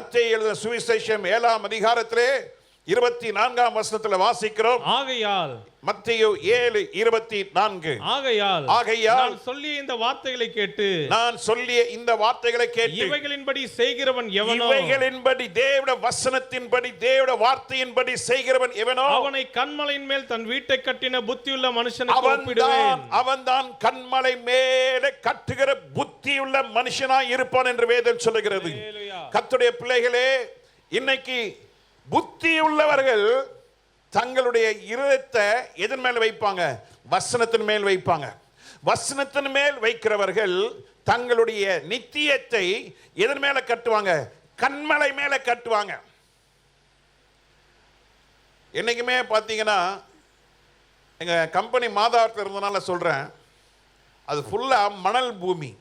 மத்தேயு எழுதின சுவிசேஷம் 7ஆம் அதிகாரத்திலே 24ஆம் வசனத்தில் வாசிக்கிறோம். ஆகையால் மத்தேயு 7:24 ஆகையால் ஆகையால் நான் சொல்லிய இந்த வார்த்தைகளை கேட்டு இவைகளின்படி செய்கிறவன் எவனோ, இவைகளின்படி தேவனுடைய வசனத்தின்படி தேவனுடைய வார்த்தையின்படி செய்கிறவன் எவனோ அவனை கன்மலையின் மேல் தன் வீட்டை கட்டின புத்தியுள்ள மனுஷனுக்கு ஒப்பிடுவேன். அவன்தான் கன்மலை மேலே கட்டுகிற புத்தியுள்ள மனுஷனாய் இருப்பான் என்று வேதம் சொல்லுகிறது. கர்த்தருடைய பிள்ளைகளே, இன்னைக்கு புத்தி உள்ளவர்கள் தங்களுடைய இருதயத்தை எதன் மேல் வைப்பாங்க? வசனத்தின் மேல் வைப்பாங்க. வசனத்தின் மேல் வைக்கிறவர்கள் தங்களுடைய நித்தியத்தை எதன் மேல கட்டுவாங்க? கன்மலை மேல கட்டுவாங்க. என்னைக்குமே பார்த்தீங்கன்னா, எங்க கம்பெனி மாதாவரத்தில் இருந்தனால சொல்றேன், அது ஃபுல்லா மணல் பூமி.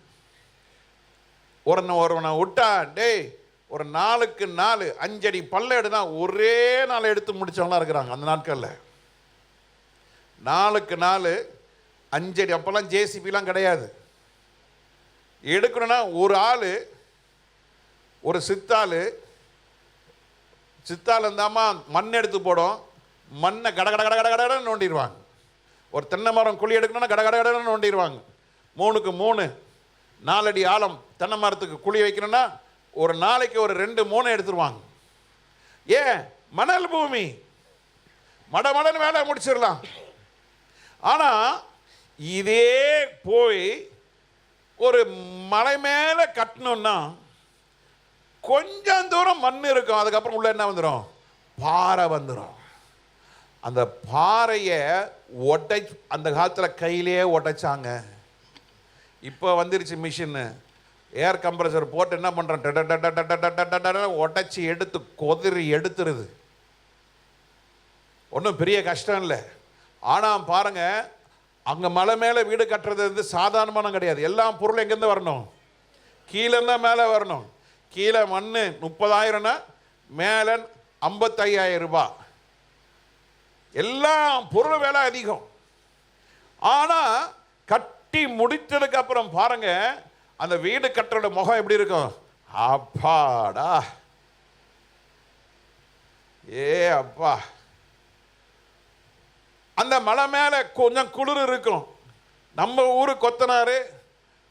ஒருவனை விட்டா, டேய் ஒரு 4க்கு 4 5 அடி பல்லடுனா ஒரே நாள் எடுத்து முடிச்சவங்களா இருக்கிறாங்க அந்த நாட்களில். 4க்கு 4 5 அடி. அப்பெல்லாம் ஜேசிபிலாம் கிடையாது. எடுக்கணும்னா ஒரு ஆள், ஒரு சித்தாள் இருந்தாமா மண் எடுத்து போடும். மண்ணை கட கட கட கட கடன்னு நோண்டிடுவாங்க. ஒரு தென்னை மரம் குழி எடுக்கணும்னா கட கட கடன்னு நோண்டிடுவாங்க. 3க்கு 3 4 அடி ஆழம் தென்னை மரத்துக்கு குழி வைக்கணும்னா ஒரு நாளைக்கு ஒரு 2-3 எடுத்துருவாங்க. ஏன்? மணல் பூமி, மடமடன்னு வேலை முடிச்சிடலாம். ஆனா இதே போய் ஒரு மலை மேல கட்டணும்னா கொஞ்சம் தூரம் மண் இருக்கும், அதுக்கப்புறம் உள்ள என்ன வந்துடும்? பாறை வந்துடும். அந்த பாறையை அந்த காலத்தில் கையிலேயே உடைச்சாங்க. இப்போ வந்துருச்சு மிஷின், ஏர் கம்ப்ரஸர் போட்டு என்ன பண்ணுறான், உடச்சி எடுத்து கொதிரி எடுத்துருது. ஒன்றும் பெரிய கஷ்டம் இல்லை. ஆனால் பாருங்க, அங்கே மலை மேலே வீடு கட்டுறது வந்து சாதாரணமான கிடையாது. எல்லா பொருளும் எங்கேருந்து வரணும்? கீழேன்னா மேலே வரணும். கீழே மண் 30,000னா மேலே 55,000 ரூபாய். எல்லா பொருளும் வேலை அதிகம். ஆனால் கட்டி முடித்ததுக்கு அப்புறம் பாருங்க, அந்த வீடு கட்டுற முகம் எப்படி இருக்கும்? அப்பாடா, ஏ அப்பா. அந்த மலை மேல கொஞ்சம் குளிர் இருக்கும். நம்ம ஊரு கொத்தனாரு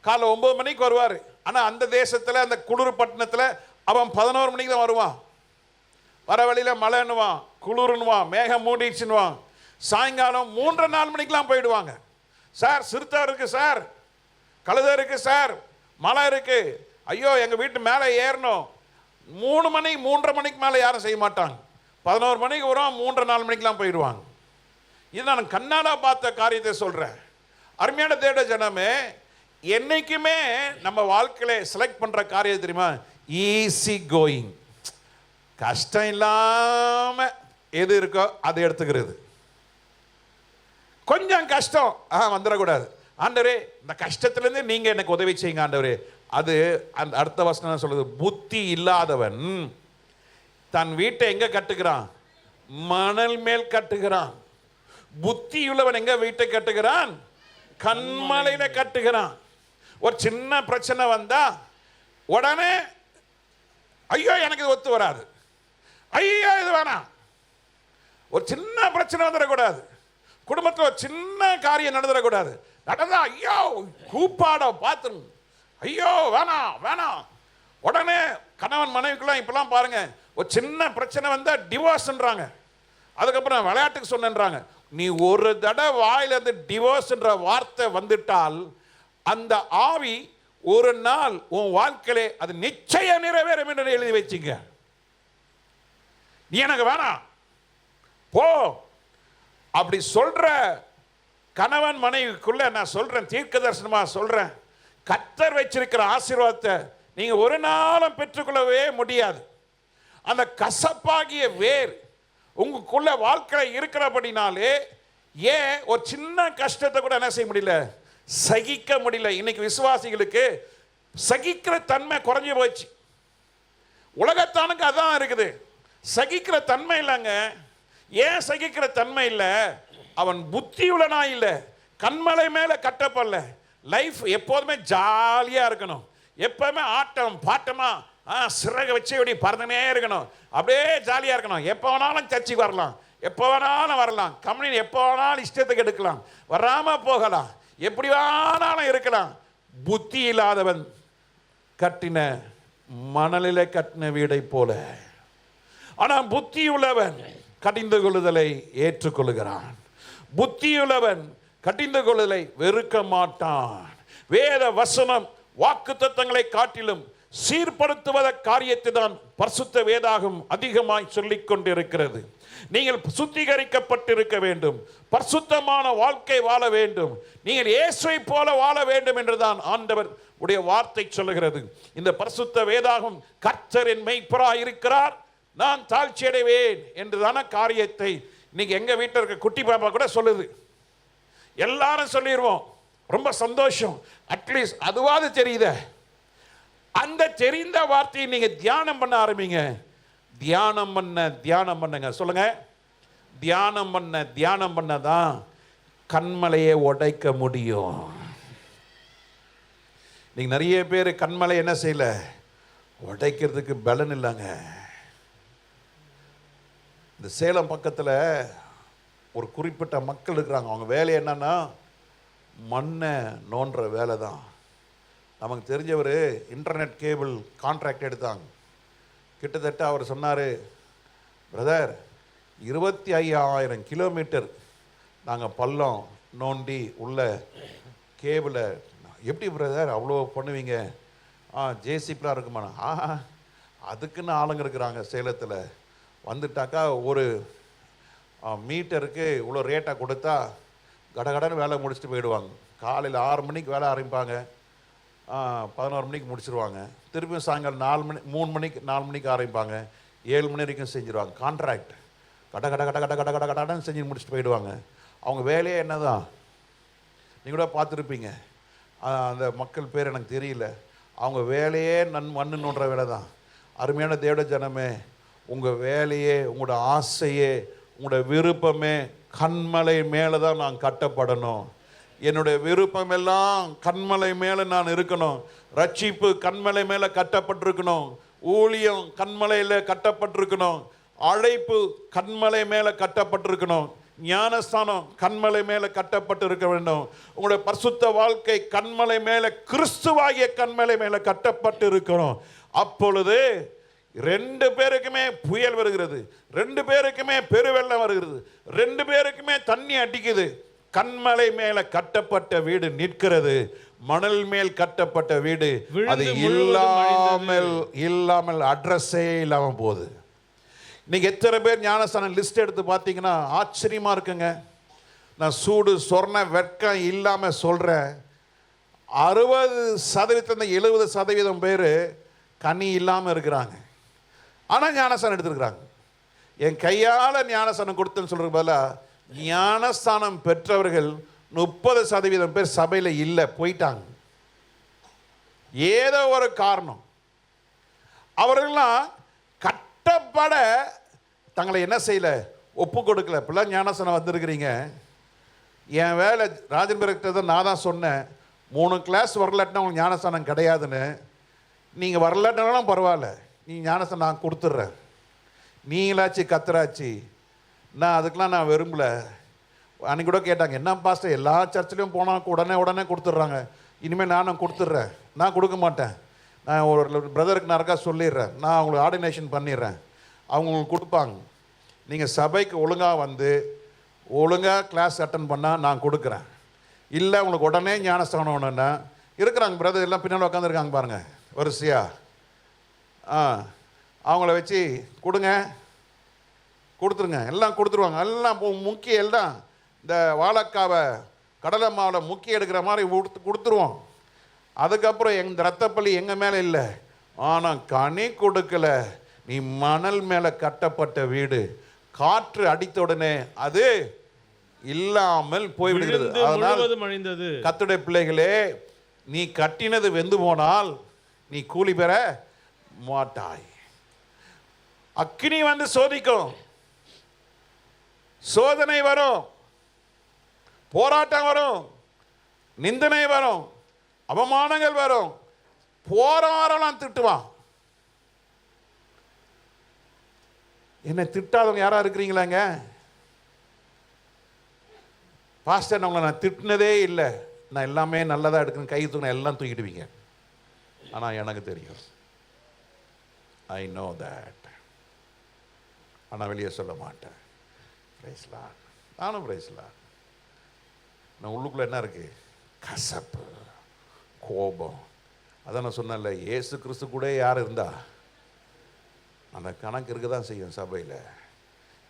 காலை 9 மணிக்கு வருவார். ஆனா அந்த தேசத்துல, அந்த குளிர் பட்டணத்துல அவன் 11 மணிக்கு தான் வருவான். வர வழியில மழைன்னுவான், குளிர்னுவான், மேகம் மூடிச்சுன்னுவான். சாயங்காலம் 3-4 மணிக்கெல்லாம் போயிடுவாங்க. சார் சிறுத்தை இருக்கு சார், கழுதை இருக்கு சார், மழை இருக்கு, ஐயோ எங்க வீட்டு மேலே ஏறணும். 3 மணி 3:30 மணிக்கு மேலே யாரும் செய்ய மாட்டாங்க. 11 மணிக்கு வரும், 3-4 மணிக்கெல்லாம் போயிடுவாங்க. இது நான் கண்ணால பார்த்த காரியத்தை சொல்றேன். அருமையான தேவ ஜனமே, என்னைக்குமே நம்ம வாழ்க்கையில செலக்ட் பண்ற காரியம் தெரியுமா? Easy going. கஷ்டம் இல்லாம எது இருக்கோ அதை எடுத்துக்கிறது. கொஞ்சம் கஷ்டம் வந்துடக்கூடாது. ஆண்டவரே, இந்த கஷ்டத்திலிருந்து நீங்க எனக்கு உதவி செய்யுங்க ஆண்டவரே. அது அந்த அடுத்த வசனம் சொல்லுது, புத்தி இல்லாதவன் தன் வீட்டை எங்க கட்டுகிறான்? மணல் மேல் கட்டுகிறான். புத்தி உள்ளவன் எங்க வீட்டை கட்டுகிறான்? கன்மலையில கட்டுகிறான். ஒரு சின்ன பிரச்சனை வந்தா உடனே ஐயோ எனக்கு இது ஒத்து வராது, ஐயோ இது வேணாம். ஒரு சின்ன பிரச்சனை வந்துடக்கூடாது. குடும்பத்தில் ஒரு சின்ன காரியம் நடந்துடக்கூடாது. நடந்தா ஐயோ கூப்பாட பார்த்து ஐயோ வேணாம் வேணாம். உடனே கணவன் மனைவிக்குலாம் இப்பெல்லாம் பாருங்க, ஒரு சின்ன பிரச்சனை வந்தா டிவோர்ஸ்ன்றாங்க. அதுக்கப்புறம் விளையாட்டுக்கு சொன்னன்றாங்க. நீ ஒரு தடவை வாயிலிருந்து டிவோர்ஸ்ன்ற வார்த்தை வந்துட்டால் அந்த ஆவி ஒரு நாள் உன் வாழ்க்கையிலே அது நிச்சயம் நிறைவேறும் என்று எழுதி வச்சுங்க. நீ எனக்கு வேணாம் போ அப்படி சொல்ற கணவன் மனைவிக்குள்ள நான் சொல்றேன், தீர்க்க தரிசனமா சொல்றேன், கர்த்தர் வச்சிருக்கிற ஆசீர்வாதத்தை நீங்க ஒரு நாளும் பெற்றுக்கொள்ளவே முடியாது. அந்த கசப்பாகிய வேர் உங்களுக்குள்ள வாழ்க்கையில் இருக்கிறபடினாலே ஏன் ஒரு சின்ன கஷ்டத்தை கூட என்ன செய்ய முடியல, சகிக்க முடியல. இன்னைக்கு விசுவாசிகளுக்கு சகிக்கிற தன்மை குறைஞ்சி போச்சு. உலகத்தானுக்கு அதான் இருக்குது, சகிக்கிற தன்மை இல்லைங்க. ஏன் சகிக்கிற தன்மை இல்லை? அவன் புத்தியுள்ளனா இல்லை, கண்மலை மேல கட்டப்படல. லைஃப் எப்போதுமே ஜாலியா இருக்கணும், எப்பவுமே ஆட்டம் பாட்டமா சிறகை வச்சு இப்படி பறந்துனே இருக்கணும், அப்படியே ஜாலியாக இருக்கணும், எப்போ வேணாலும் சர்ச்சுக்கு வரலாம், எப்போ வேணாலும் வரலாம், கம்யூனியன் எப்போ வேணாலும் இஷ்டத்துக்கு எடுக்கலாம், வராமல் போகலாம், எப்படி வேணாலும் இருக்கலாம். புத்தி இல்லாதவன் கட்டின மணலிலே கட்டின வீடை போல. ஆனால் புத்தியுள்ளவன் கடிந்து கொள்ளுதலை ஏற்றுக்கொள்கிறான். புத்தியுள்ளவன் கடிந்து கொள்ளுதலை வெறுக்க மாட்டான். வேத வசனம் வாக்குத்தத்தங்களை காட்டிலும் சீர்படுத்துவத காரியத்தை தான் பரிசுத்த வேதாகம் அதிகமாய் சொல்லிக் கொண்டிருக்கிறது. நீங்கள் சுத்திகரிக்கப்பட்டிருக்க வேண்டும், பரிசுத்தமான வாழ்க்கை வாழ வேண்டும், நீங்கள் இயேசுவை போல வாழ வேண்டும் என்றுதான் ஆண்டவர் உடைய வார்த்தை சொல்லுகிறது. இந்த பரிசுத்த வேதாகம் கர்த்தரின் மெய்ப்பராய் இருக்கிறார், நான் தாழ்ச்சி அடைவேன் என்றுதான காரியத்தை இன்னைக்கு எங்க வீட்டில் இருக்க குட்டி பாப்பா கூட சொல்லுது. எல்லாரும் சொல்லிடுவோம், ரொம்ப சந்தோஷம், அட்லீஸ்ட் அதுவாது தெரியுத. அந்த தெரிந்த வார்த்தையை நீங்க தியானம் பண்ண ஆரம்பிங்க. தியானம் பண்ணுங்க, சொல்லுங்க. தியானம் பண்ணதான் கண்மலையை உடைக்க முடியும். நீங்க நிறைய பேர் கண்மலை என்ன செய்யல, உடைக்கிறதுக்கு பலன் இல்லைங்க. இந்த சேலம் பக்கத்தில் ஒரு குறிப்பிட்ட மக்கள் இருக்கிறாங்க. அவங்க வேலை என்னன்னா மண்ணை நோண்டுற வேலை தான். நமக்கு தெரிஞ்சவர் இன்டர்நெட் கேபிள் கான்ட்ராக்ட் எடுத்தாங்க. கிட்டத்தட்ட அவர் சொன்னார், பிரதர் 25,000 கிலோமீட்டர் நாங்கள் பள்ளம் நோண்டி உள்ள கேபிளை. எப்படி பிரதர் அவ்வளோ பண்ணுவீங்க? ஜேசிபிலாம் இருக்குமாண்ணா? அதுக்குன்னு ஆளுங்க இருக்கிறாங்க சேலத்தில். வந்துட்டாக்கா ஒரு மீட்டருக்கு இவ்வளோ ரேட்டாக கொடுத்தா கடகடன்னு வேலை முடிச்சுட்டு போயிடுவாங்க. காலையில் 6 மணிக்கு வேலை ஆரம்பிப்பாங்க, 11 மணிக்கு முடிச்சிருவாங்க. திருப்பியும் சாயங்காலம் 3 மணிக்கு 4 மணிக்கு ஆரம்பிப்பாங்க, 7 மணி வரைக்கும் செஞ்சுருவாங்க. கான்ட்ராக்ட் கடன்னு செஞ்சு முடிச்சுட்டு போயிடுவாங்க. அவங்க வேலையே என்ன தான் நீங்கள் கூட பார்த்துருப்பீங்க. அந்த மக்கள் பேர் எனக்கு தெரியல. அவங்க வேலையே மண்ணு நோண்டுற வேலை தான். அருமையான தேவ ஜனமே, உங்கள் வேலையே, உங்களோட ஆசையே, உங்களோட விருப்பமே கண்மலை மேலே தான் நான் கட்டப்படணும். என்னுடைய விருப்பம் எல்லாம் கண்மலை மேலே நான் இருக்கணும். ரட்சிப்பு கண்மலை மேலே கட்டப்பட்டிருக்கணும். ஊழியம் கண்மலையில் கட்டப்பட்டிருக்கணும். அழைப்பு கண்மலை மேலே கட்டப்பட்டிருக்கணும். ஞானஸ்தானம் கண்மலை மேலே கட்டப்பட்டு இருக்க வேண்டும். உங்களுடைய பரிசுத்த வாழ்க்கை கண்மலை மேலே, கிறிஸ்துவாகிய கண்மலை மேலே கட்டப்பட்டு இருக்கணும். அப்பொழுது 2 பேருக்குமே புயல் வருகிறது, 2 பேருக்குமே பெருவெள்ளம் வருகிறது, 2 பேருக்குமே தண்ணி அடிக்குது. கண்மலை மேல கட்டப்பட்ட வீடு நிற்கிறது, மணல் மேல் கட்டப்பட்ட வீடு அது இல்லாமல் அட்ரஸே இல்லாம போகுது. இன்னைக்கு எத்தனை பேர் ஞானஸ்தானம் லிஸ்ட் எடுத்து பார்த்தீங்கன்னா ஆச்சரியமா இருக்குங்க. நான் சூடு சொர்ண வெட்கம் இல்லாம சொல்றேன், 60% 70% பேர் கனி இல்லாமல் இருக்கிறாங்க. ஆனால் ஞானஸ்தானம் எடுத்துருக்குறாங்க. என் கையால் ஞானஸ்தானம் கொடுத்தேன்னு சொல்கிற பதிலாக ஞானஸ்தானம் பெற்றவர்கள் 30% பேர் சபையில் இல்லை, போயிட்டாங்க. ஏதோ ஒரு காரணம். அவர்கள்லாம் கட்டப்பட தங்களை என்ன செய்யலை, ஒப்பு கொடுக்கல. இப்பெல்லாம் ஞானஸ்தானம் வந்திருக்கிறீங்க. என் வேலை ராஜன் பிறகு தான் நான் தான் சொன்னேன், 3 கிளாஸ் வரலாட்டினா உங்களுக்கு ஞானஸ்தானம் கிடையாதுன்னு. நீங்கள் வரலாட்டினாலும் பரவாயில்ல, நீ ஞானஸ்தானம் நான் கொடுத்துட்றேன். நீங்களாச்சு கத்துறாச்சு, நான் அதுக்கெலாம் நான் விரும்பலை. அன்றைக்கி கூட கேட்டாங்க, என்ன பாஸ்டர் எல்லா சர்ச்சிலையும் போனால் உடனே கொடுத்துட்றாங்க, இனிமேல் நானும் கொடுத்துட்றேன். நான் கொடுக்க மாட்டேன். நான் ஒரு பிரதருக்கு நான் இருக்கா சொல்லிடுறேன், நான் அவங்களுக்கு ஆர்டினேஷன் பண்ணிடுறேன், அவங்க உங்களுக்கு கொடுப்பாங்க. நீங்கள் சபைக்கு ஒழுங்காக வந்து ஒழுங்காக கிளாஸ் அட்டன் பண்ணால் நான் கொடுக்குறேன். இல்லை உங்களுக்கு உடனே ஞானஸ்தானம் ஒன்றுன்னா இருக்கிறாங்க பிரதர் எல்லாம் பின்னால் உட்காந்துருக்காங்க பாருங்கள் வரிசையா. அவங்கள வச்சு கொடுத்துருங்க, எல்லாம் கொடுத்துருவாங்க. எல்லாம் முக்கிய எல்லாம் இந்த வாழைக்காவை கடலை மாவில் முக்கிய எடுக்கிற மாதிரி கொடுத்துருவோம். அதுக்கப்புறம் இந்த ரத்தப்பள்ளி எங்கள் மேலே இல்லை, ஆனால் கனி கொடுக்கல. நீ மணல் மேலே கட்டப்பட்ட வீடு, காற்று அடித்த உடனே அது இல்லாமல் போய்விடுகிறது. அதனால் கர்த்தருடைய பிள்ளைகளே, நீ கட்டினது வெந்து போனால் நீ கூலி பெற மாட்டாய். அக்கினி வந்து சோதிக்கும், சோதனை வரும், போராட்டம் வரும், நிந்தனை வரும், அவமானங்கள் வரும், போராடலாம் திட்டுவான். என்னை திட்டாதவங்க யாரா இருக்கிறீங்களாங்க? பாஸ்டர் உங்களை நான் திட்டினதே இல்லை, நான் எல்லாமே நல்லதாக எடுக்கணும், கை தூக்கின எல்லாம் தூக்கிடுவீங்க. ஆனால் எனக்கு தெரியும், ஐ நோ தட். ஆனால் வெளியே சொல்ல மாட்டேன். பிரைஸ்லாம், நானும் பிரைஸ்லாம். நான் உள்ளுக்குள்ளே என்ன இருக்கு? கசப்பு, கோபம். அதான் நான் சொன்னேன்ல, இயேசு கிறிஸ்து கூட யார் இருந்தா அந்த கணக்கு இருக்க தான் செய்யும் சபையில்.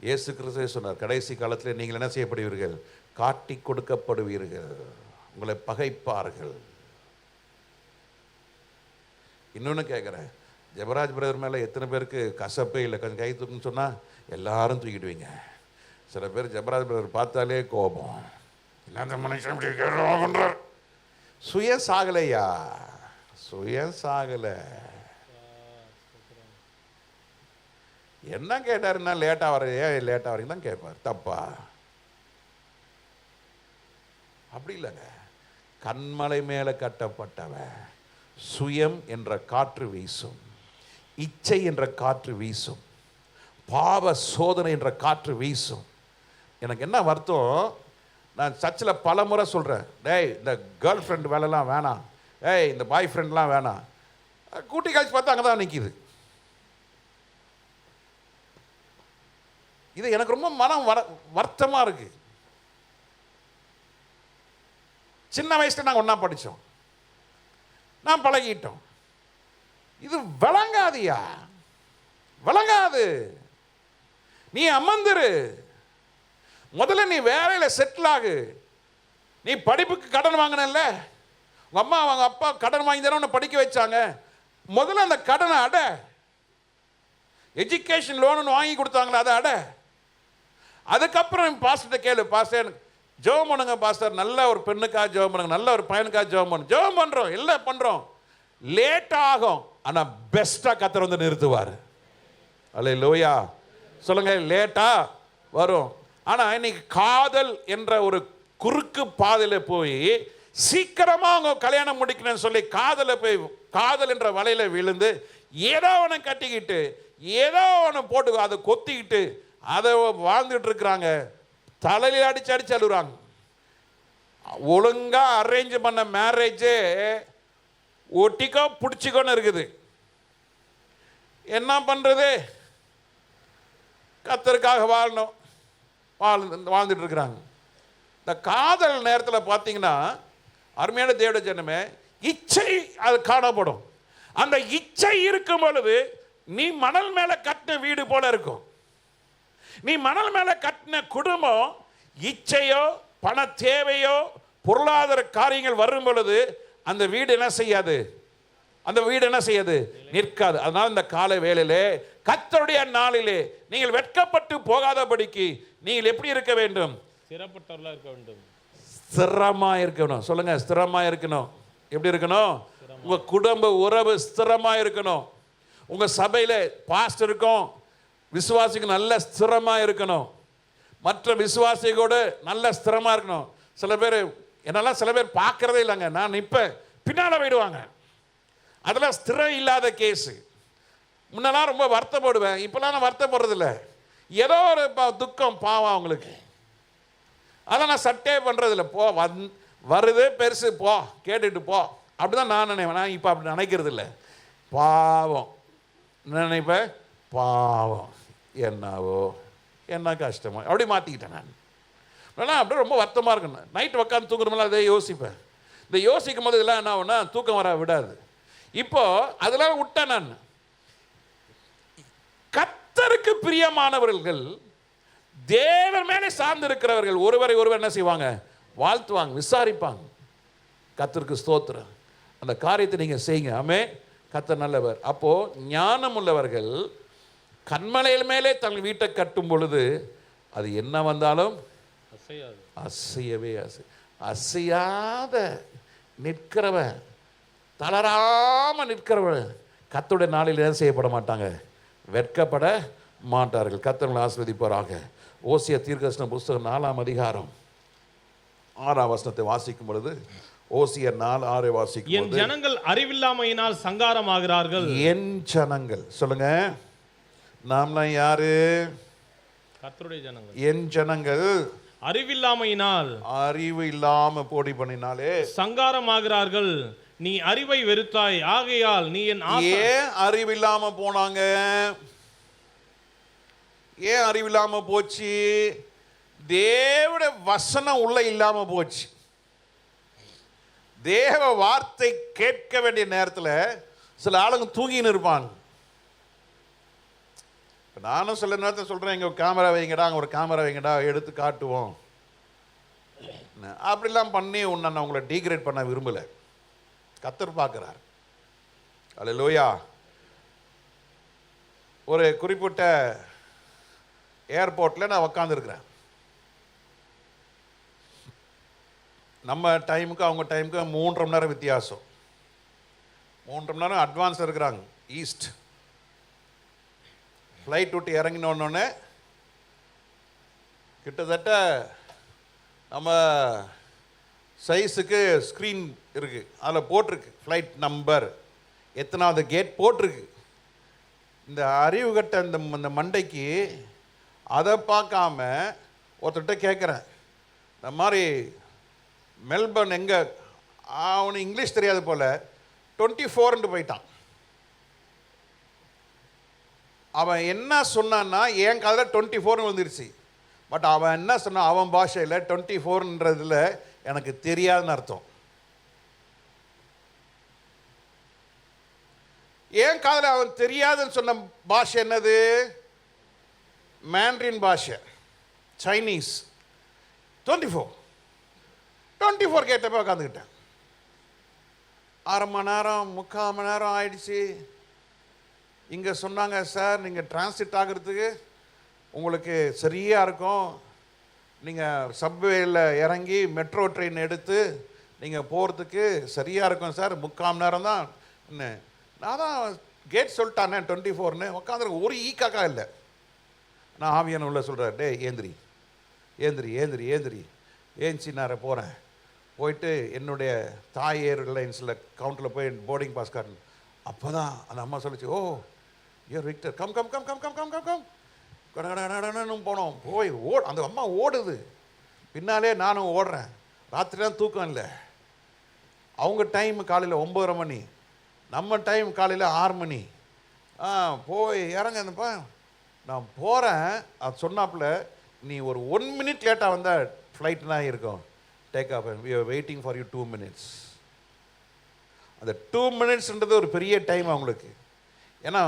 இயேசு கிறிஸ்துவே சொன்னார், கடைசி காலத்தில் நீங்கள் என்ன செய்யப்படுவீர்கள்? காட்டி கொடுக்கப்படுவீர்கள், உங்களை பகைப்பார்கள். இன்னொன்று கேட்குறேன், ஜெபராஜ் பிரதர் மேலே எத்தனை பேருக்கு கசப்பே இல்லை? கொஞ்சம் கை தூக்குன்னு சொன்னால் எல்லாரும் தூக்கிடுவீங்க. சில பேர் ஜெபராஜ் பிரதர் பார்த்தாலே கோபம், இல்லாத மனுஷன் பண்றார். சுய சாகலையா? சுய சாகலை. என்ன கேட்டாருன்னா, லேட்டாக வர, ஏன் லேட்டாக வரீங்க தான் கேட்பார். தப்பா? அப்படி இல்லைங்க. கண்மலை மேலே கட்டப்பட்டவன், சுயம் என்ற காற்று வீசும், இச்சை என்ற காற்று வீசும், பாவ சோதனை என்ற காற்று வீசும். எனக்கு என்ன வருத்தம், நான் சர்ச்சில் பல முறை சொல்கிறேன், டேய் இந்த கேர்ள் ஃப்ரெண்ட் வேலைலாம் வேணாம், ஏய் இந்த பாய் ஃப்ரெண்ட்லாம் வேணாம். கூட்டி கழிச்சு பார்த்தா அங்கே தான் நிற்கிது. இது எனக்கு ரொம்ப மனம் வருத்தமாக இருக்கு. சின்ன வயசுல நாங்கள் ஒன்றா படித்தோம், நான் பழகிட்டோம். இது விளங்காதியா? விளங்காது. நீ அமர்ந்துரு, முதல்ல நீ வேலையில் செட்டில் ஆகு. நீ படிப்புக்கு கடன் வாங்கினல்ல, உங்கள் அம்மா அவங்க அப்பா கடன் வாங்கி தானே உன்னை படிக்க வச்சாங்க. முதல்ல அந்த கடனை அட. எஜுகேஷன் லோனு வாங்கி கொடுத்தாங்களே அதை அட. அதுக்கப்புறம் பாஸ்டர்கிட்ட கேளு, பாஸ்டர் ஜெபம் பண்ணுங்க பாஸ்டர், நல்ல ஒரு பெண்ணுக்காக ஜெபம் பண்ணுங்க, நல்ல ஒரு பையனுக்காக ஜெபம் பண்ணுங்க. ஜெபம் பண்ணுறோம், எல்லாம் பண்ணுறோம், லேட் ஆகும், ஆனால் பெஸ்ட்டாக கர்த்தர் வந்து நிறுத்துவார். அல்லேலூயா சொல்லுங்க. லேட்டாக வரும், ஆனால் இன்னைக்கு காதல் என்ற ஒரு குறுக்கு பாதையில் போய் சீக்கிரமாக அவங்க கல்யாணம் முடிக்கணும்னு சொல்லி காதல் என்ற வலையில விழுந்து ஏதோ ஒன்று கட்டிக்கிட்டு ஏதோ ஒன்று போட்டு அதை கொத்திக்கிட்டு அதை வாழ்ந்துட்டு இருக்கிறாங்க. தலையில் அடிச்சு அடிச்சு அழுகுறாங்க. ஒழுங்கா அரேஞ்ச் பண்ண மேரேஜே ஒட்டிக்கோ பிடிச்சிக்கோன்னு இருக்குது. என்ன பண்றது? கர்த்தருக்காக வாழணும், வாழ்ந்துட்டு இருக்கிறாங்க. இந்த காதல் நேரத்தில் பார்த்தீங்கன்னா, அருமையான தேவனுடைய ஜனமே, இச்சை அது காணப்படும். அந்த இச்சை இருக்கும் பொழுது நீ மணல் மேல கட்டின வீடு போல இருக்கும். நீ மணல் மேல கட்டின குடும்பம் இச்சையோ பண தேவையோ பொருளாதார காரியங்கள் வரும் பொழுது அந்த வீடு என்ன செய்யாது? அந்த வீடு என்ன செய்யாது? நிற்காது. அதனால இந்த காலை வேளையிலே கர்த்தருடைய நாளிலே நீங்கள் வெட்கப்பட்டு போகாதபடிக்கு நீங்கள் எப்படி இருக்க வேண்டும்? ஸ்திரப்பட்டவர்களாக இருக்க வேண்டும். ஸ்திரமா இருக்கணும். சொல்லுங்க, ஸ்திரமா இருக்கணும். எப்படி இருக்கணும்? உங்க குடும்ப உறவு ஸ்திரமா இருக்கணும். உங்க சபையில பாஸ்டருக்கும் விசுவாசிக்கும் நல்ல ஸ்திரமா இருக்கணும். மற்ற விசுவாசிகளோட நல்ல ஸ்திரமா இருக்கணும். சில பேர் என்னெல்லாம் சில பேர் பார்க்கறதே இல்லைங்க. நான் இப்ப பின்னால போயிடுவாங்க. அதெல்லாம் ஸ்திரம் இல்லாத கேஸு. முன்னெல்லாம் ரொம்ப வருத்தப்படுவேன், இப்பெல்லாம் நான் வருத்தப்படுறது இல்லை. ஏதோ ஒரு துக்கம் பாவம் அவங்களுக்கு, அதை நான் சட்டே பண்ணுறதில்ல. போ வருது பெருசு, போ கேட்டுட்டு போ, அப்படிதான் நான் நினைப்பேன். நான் இப்போ அப்படி நினைக்கிறது இல்லை. பாவம் நினைப்பேன், பாவம் என்னவோ என்ன கஷ்டமோ அப்படி மாற்றிக்கிட்டேன் நான். ஆனால் அப்படியே ரொம்ப வருத்தமாக இருக்கணும். நைட்டு உட்காந்து தூங்குறோம்ல, அதை யோசிப்பேன். இந்த யோசிக்கும் போது இதெல்லாம் என்ன ஆகுனா தூக்கம் வர விடாது. இப்போ அதெல்லாம் விட்டேன் நான். கர்த்தருக்கு பிரியமானவர்கள், தேவன் மேலே சார்ந்து இருக்கிறவர்கள் ஒருவரை ஒருவர் என்ன செய்வாங்க? வாழ்த்துவாங்க, விசாரிப்பாங்க. கர்த்தருக்கு ஸ்தோத்திரம். அந்த காரியத்தை நீங்க செய்யுங்க. ஆமென். கர்த்தர் நல்லவர். அப்போ ஞானம் உள்ளவர்கள் கண்மலையில் மேலே தங்கள் வீட்டை கட்டும் பொழுது அது என்ன வந்தாலும் அசையவே அசையாத நிற்கிறவன், தளராம நிற்கிறவன் கர்த்தருடைய நாளில் என்ன செய்யப்பட மாட்டாங்க? வெட்கப்பட மாட்டார்கள். கர்த்தர் ஆசீர்வதிப்பாராக. ஓசியா தீர்க்கதரிசன புஸ்தகம் 4ஆம் அதிகாரம் 6ஆம் வசனத்தை வாசிக்கும் பொழுது, ஓசியா 4:6 வாசிக்கும் என் ஜனங்கள் அறிவில்லாமையினால் சங்காரமாகிறார்கள். என் ஜனங்கள், சொல்லுங்க, நாம்லாம் யாரு? கர்த்தருடைய ஜனங்கள். என் ஜனங்கள் அறிவில்லாமையினால் அறிவு இல்லாம போடி பண்ணினாலே சங்காரமாகிறார்கள். நீ அறிவை வெறுத்தாய், ஆகையால் நீ என் ஏன் அறிவு இல்லாம போனாங்க? ஏன் அறிவு இல்லாம போச்சு? தேவனுடைய வசனம் உள்ள இல்லாம போச்சு. தேவ வார்த்தை கேட்க வேண்டிய நேரத்தில் சில ஆளுங்க தூங்கின்னு இருப்பாங்க. நானும் சில நேரத்தில் சொல்றேன், இங்க கேமரா வைங்கடா, அங்க ஒரு கேமரா வைங்கடா, எடுத்து காட்டுவோம். அப்படிலாம் பண்ணி நான் உங்களை டீக்ரேட் பண்ண விரும்பல. கர்த்தர் பார்க்கிறார். அல்லேலூயா. ஒரு குறிப்பிட்ட ஏர்போர்ட்ல நான் உட்காந்துருக்கிறேன். நம்ம டைமுக்கு அவங்க டைமுக்கு 3.5 மணி நேரம் வித்தியாசம். 3.5 மணி நேரம் அட்வான்ஸ் இருக்கிறாங்க. ஈஸ்ட் ஃப்ளைட் விட்டு இறங்கினோடனே கிட்டத்தட்ட நம்ம சைஸுக்கு ஸ்க்ரீன் இருக்குது, அதில் போட்டிருக்கு ஃப்ளைட் நம்பர், எத்தனாவது கேட் போட்டிருக்கு. இந்த அறிவு கட்ட இந்த மண்டைக்கு அதை பார்க்காம ஒருத்தர்கிட்ட கேட்குறேன், இந்த மாதிரி மெல்பர்ன் எங்கே, அவனுக்கு இங்கிலீஷ் தெரியாது போல் 24 போயிட்டான். அவன் என்ன சொன்னான்னா என் காதில் 24 வந்துருச்சு. பட் அவன் என்ன சொன்னான், அவன் பாஷையில் 24ன்றதுல எனக்கு தெரியாதுன்னு அர்த்தம். ஏன் காதில் அவன் தெரியாதுன்னு சொன்ன பாஷை என்னது? மேண்ட்ரின் பாஷை, சைனீஸ். 24 கேட்டப்ப உட்காந்துக்கிட்டேன். 1/2 மணி நேரம் 3/4 மணி நேரம் ஆயிடுச்சு. இங்கே சொன்னாங்க, சார் நீங்கள் டிரான்சிட் ஆகிறதுக்கு உங்களுக்கு சரியாக இருக்கும், நீங்கள் சப்வேயில் இறங்கி மெட்ரோ ட்ரெயின் எடுத்து நீங்கள் போகிறதுக்கு சரியாக இருக்கும் சார், 3/4 மணி நேரம் தான். நான் தான் கேட் சொல்லிட்டானே 24ன்னு உட்காந்துருக்கு. ஒரு ஈக்காக்கா இல்லை. நான் ஆவியான உள்ள சொல்கிறேன், டே ஏந்திரி ஏந்திரி ஏந்திரி ஏந்திரி ஏஞ்சி நான் போகிறேன். போயிட்டு என்னுடைய தாய் ஏர்லைன்ஸில் கவுண்டரில் போய் போர்டிங் பாஸ் காட்டணும். அப்போ தான் அந்த அம்மா சொல்லிச்சு, oh your Victor, come come come come come come come come கடன்னு போனோம். போய் அந்த அம்மா ஓடுது, பின்னாலே நானும் ஓடுறேன். ராத்திரிலாம் தூக்கம் இல்லை. அவங்க டைம் காலையில் 9:30 மணி, நம்ம டைம் காலையில் 6 மணி. போய் இறங்கப்பா நான் போகிறேன். அது சொன்னாப்புல, நீ ஒரு 1 minute லேட்டாக வந்தால் ஃப்ளைட்னா இருக்கும், take off, we are waiting for you 2 minutes. அந்த 2 minutesன்றது ஒரு பெரிய டைம் அவங்களுக்கு. ஏன்னா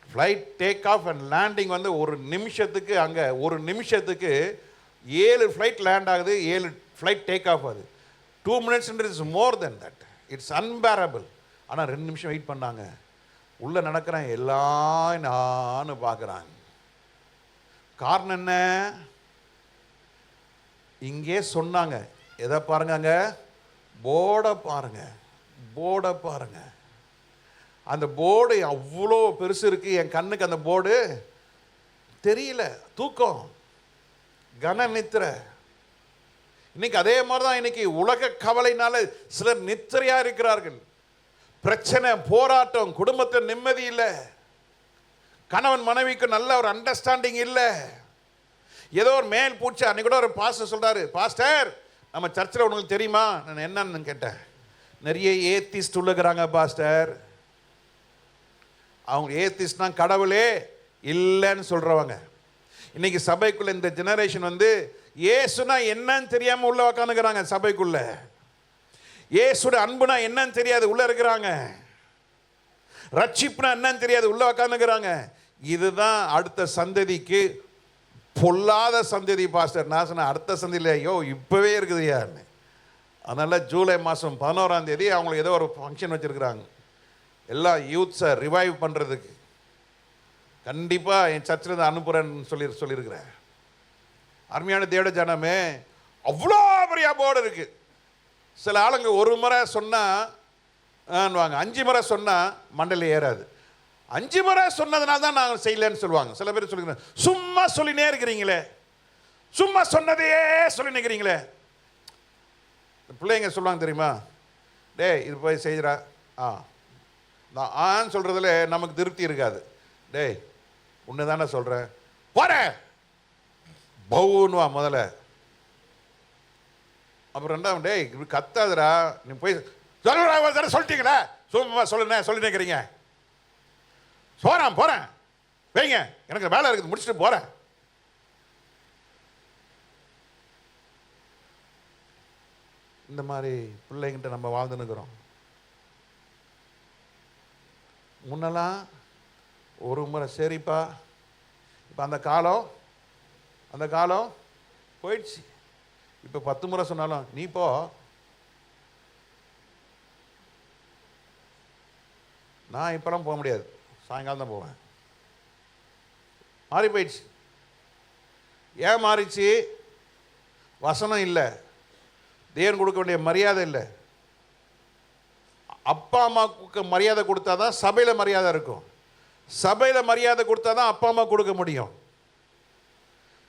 flight take off and landing வந்து ஒரு நிமிஷத்துக்கு, அங்கே ஒரு நிமிஷத்துக்கு 7 ஃப்ளைட் லேண்ட் ஆகுது, 7 ஃப்ளைட் டேக் ஆஃப் ஆகுது. 2 minutesன்றது is more than that, it's unbearable. ஆனால் 2 நிமிஷம் வெயிட் பண்ணாங்க. உள்ளே நடக்கிறேன், எல்லாம் நானு பார்க்குறாங்க. காரணம் என்ன? இங்கே சொன்னாங்க, எதை பாருங்க, அங்கே போர்டை பாருங்க, போர்டை பாருங்க. அந்த போர்டு அவ்வளோ பெருசு இருக்கு. என் கண்ணுக்கு அந்த போர்டு தெரியல. தூக்கம், கன நித்திரை. இன்னைக்கு அதே மாதிரி தான். இன்னைக்கு உலக கவலைனால சிலர் நித்திரையா இருக்கிறார்கள். பிரச்சனை, போராட்டம், குடும்பத்தில் நிம்மதி இல்லை, கணவன் மனைவிக்கு நல்ல ஒரு அண்டர்ஸ்டாண்டிங் இல்லை. ஏதோ ஒரு மேல் பூச்சி. அன்னைக்கு கூட ஒரு பாஸ்டர் சொல்றாரு, பாஸ்டர் நம்ம சர்ச்சில் உங்களுக்கு தெரியுமா? நான் என்னன்னு கேட்டேன். நிறைய ஏத்திஸ்ட் உள்ளுக்கிறாங்க பாஸ்டர். அவங்க ஏத்திஸ்ட்னா கடவுளே இல்லைன்னு சொல்றவங்க. இன்னைக்கு சபைக்குள்ள இந்த ஜெனரேஷன் வந்து ஏசுனா என்னன்னு தெரியாம உள்ள உக்காந்துக்கிறாங்க. சபைக்குள்ள ஏசுட அன்புனா என்னன்னு தெரியாது உள்ள இருக்கிறாங்க. ரட்சிப்புனா என்னன்னு தெரியாது உள்ள உக்காந்துக்கிறாங்க. இதுதான் அடுத்த சந்ததிக்கு பொல்லாத சந்ததி பாஸ்டர். நான் சொன்னேன், அடுத்த சந்ததியில் ஐயோ இப்போவே இருக்குது யாருன்னு. அதனால் ஜூலை மாதம் 11ஆம் தேதி அவங்களுக்கு ஏதோ ஒரு ஃபங்க்ஷன் வச்சுருக்குறாங்க, எல்லா யூத்ஸை ரிவைவ் பண்ணுறதுக்கு. கண்டிப்பாக என் சர்ச்சில் அனுப்புகிறேன்னு சொல்லியிருக்கிறேன். அருமையான தேவ ஜனமே, அவ்வளோ பெரிய போர்டு இருக்குது. சில ஆளுங்க ஒரு முறை சொன்னால் வாங்க, 5 முறை சொன்னால் மண்டல ஏறாது. 5 முறை சொன்னதுனால தான் நாங்கள் செய்யலன்னு சொல்லுவாங்க. சில பேர் சொல்லிக்கிறேன், சும்மா சொல்லினே இருக்கிறீங்களே, சும்மா சொன்னதையே சொல்லி நிற்கிறீங்களே. பிள்ளைங்க சொல்லுவாங்க தெரியுமா, டே இது போய் செய்கிறா, நான் ஆன்னு சொல்கிறதுல நமக்கு திருப்தி இருக்காது. டேய் உன்னதானே சொல்கிறேன், போகிறேன் பவுன்னுவா முதல்ல. அப்புறம் ரெண்டாவது, டேய் இப்படி கத்தாதுடா, நீ போய் சொல்லிட்டீங்களா, சும்மா சொல்லினே இருக்கிறீங்க. போகிறேன் வைங்க, எனக்கு வேலை இருக்குது, முடிச்சுட்டு போகிறேன். இந்த மாதிரி பிள்ளைங்கிட்ட நம்ம வாழ்ந்துன்னுக்குறோம். முன்னெல்லாம் ஒரு முறை சரிப்பா, இப்போ அந்த காலம் போயிடுச்சு. இப்போ 10 முறை சொன்னாலும் நீ போ, நான் இப்போலாம் போக முடியாது, சாயங்காலம் தான் போவேன். மாறி போயிடுச்சு. ஏன் மாறிச்சு? வசனம் இல்லை, தேவன் கொடுக்க வேண்டிய மரியாதை இல்லை. அப்பா அம்மாவுக்கு மரியாதை கொடுத்தா தான் சபையில் மரியாதை இருக்கும். சபையில் மரியாதை கொடுத்தா தான் அப்பா அம்மா கொடுக்க முடியும்.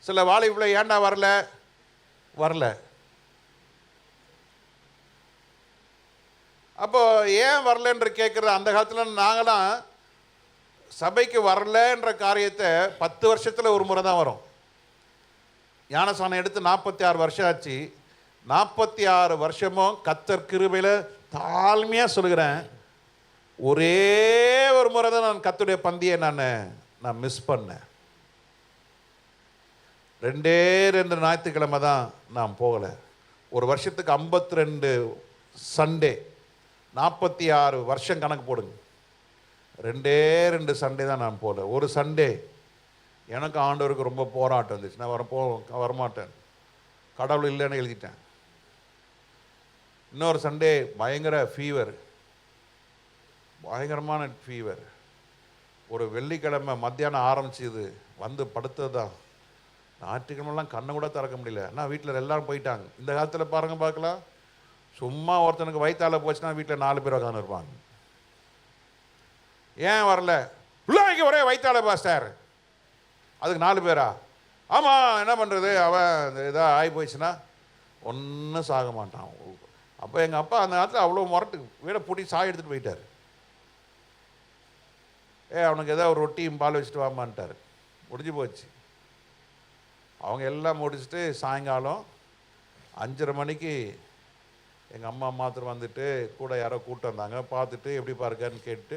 சில வாலிபுல ஏன்டா வரல. அப்போ ஏன் வரலன்ற கேட்குறது, அந்த காலத்தில் நாங்களாம் சபைக்கு வரலன்ற காரியத்தை 10 வருஷத்தில் ஒரு முறை தான் வரும். ஞானஸ்நானம் எடுத்து 46 வருஷம் ஆச்சு. 46 வருஷமும் கர்த்தர் கிருபையில் தாழ்மையாக சொல்கிறேன், ஒரே ஒரு முறை தான் நான் கர்த்தருடைய பந்தியை நான் மிஸ் பண்ணேன். 2 ஞாயிற்றுக்கிழமை தான் நான் போகலை. ஒரு வருஷத்துக்கு 52 சண்டே, 46 வருஷம் கணக்கு போடுங்க. 2 சண்டே தான் நான் போகல. ஒரு சண்டே எனக்கு ஆண்டவருக்கு ரொம்ப போராட்டம் இருந்துச்சு. நான் வரமாட்டேன், கடவுள் இல்லைன்னு எழுதிட்டேன். இன்னொரு சண்டே பயங்கர ஃபீவர், பயங்கரமான ஃபீவர். ஒரு வெள்ளிக்கிழமை மத்தியானம் ஆரம்பிச்சிது, வந்து படுத்தது தான். ஞாயிற்றுக்கிழமெல்லாம் கண்ணை கூட திறக்க முடியல. ஆனால் வீட்டில் எல்லாரும் போயிட்டாங்க. இந்த காலத்தில் பாருங்க பார்க்கலாம், சும்மா ஒருத்தனுக்கு வயிற்றால போச்சுன்னா வீட்டில் 4 பேர் உட்காந்து இருப்பாங்க. ஏன் வரல? பிள்ளைக்கு ஒரே வயிற்றால பாஸ்டர், அதுக்கு 4 பேரா? ஆமாம், என்ன பண்ணுறது, அவன் இதாக ஆகி போயிடுச்சுன்னா ஒன்றும் சாக மாட்டான். அப்போ எங்கள் அப்பா அந்த நேரத்தில் அவ்வளோ முரட்டு, வீடை பூட்டி சாய் எடுத்துகிட்டு போயிட்டார். அவனுக்கு ஏதோ ஒரு ரொட்டியும் பால் வச்சுட்டு வாமான்ட்டார். முடிஞ்சு போச்சு. அவங்க எல்லாம் முடிச்சுட்டு சாயங்காலம் 5:30 மணிக்கு எங்கள் அம்மா மாத்திரம் வந்துட்டு கூட யாரோ கூப்பிட்டு வந்தாங்க. பார்த்துட்டு எப்படி பாருக்கான்னு கேட்டு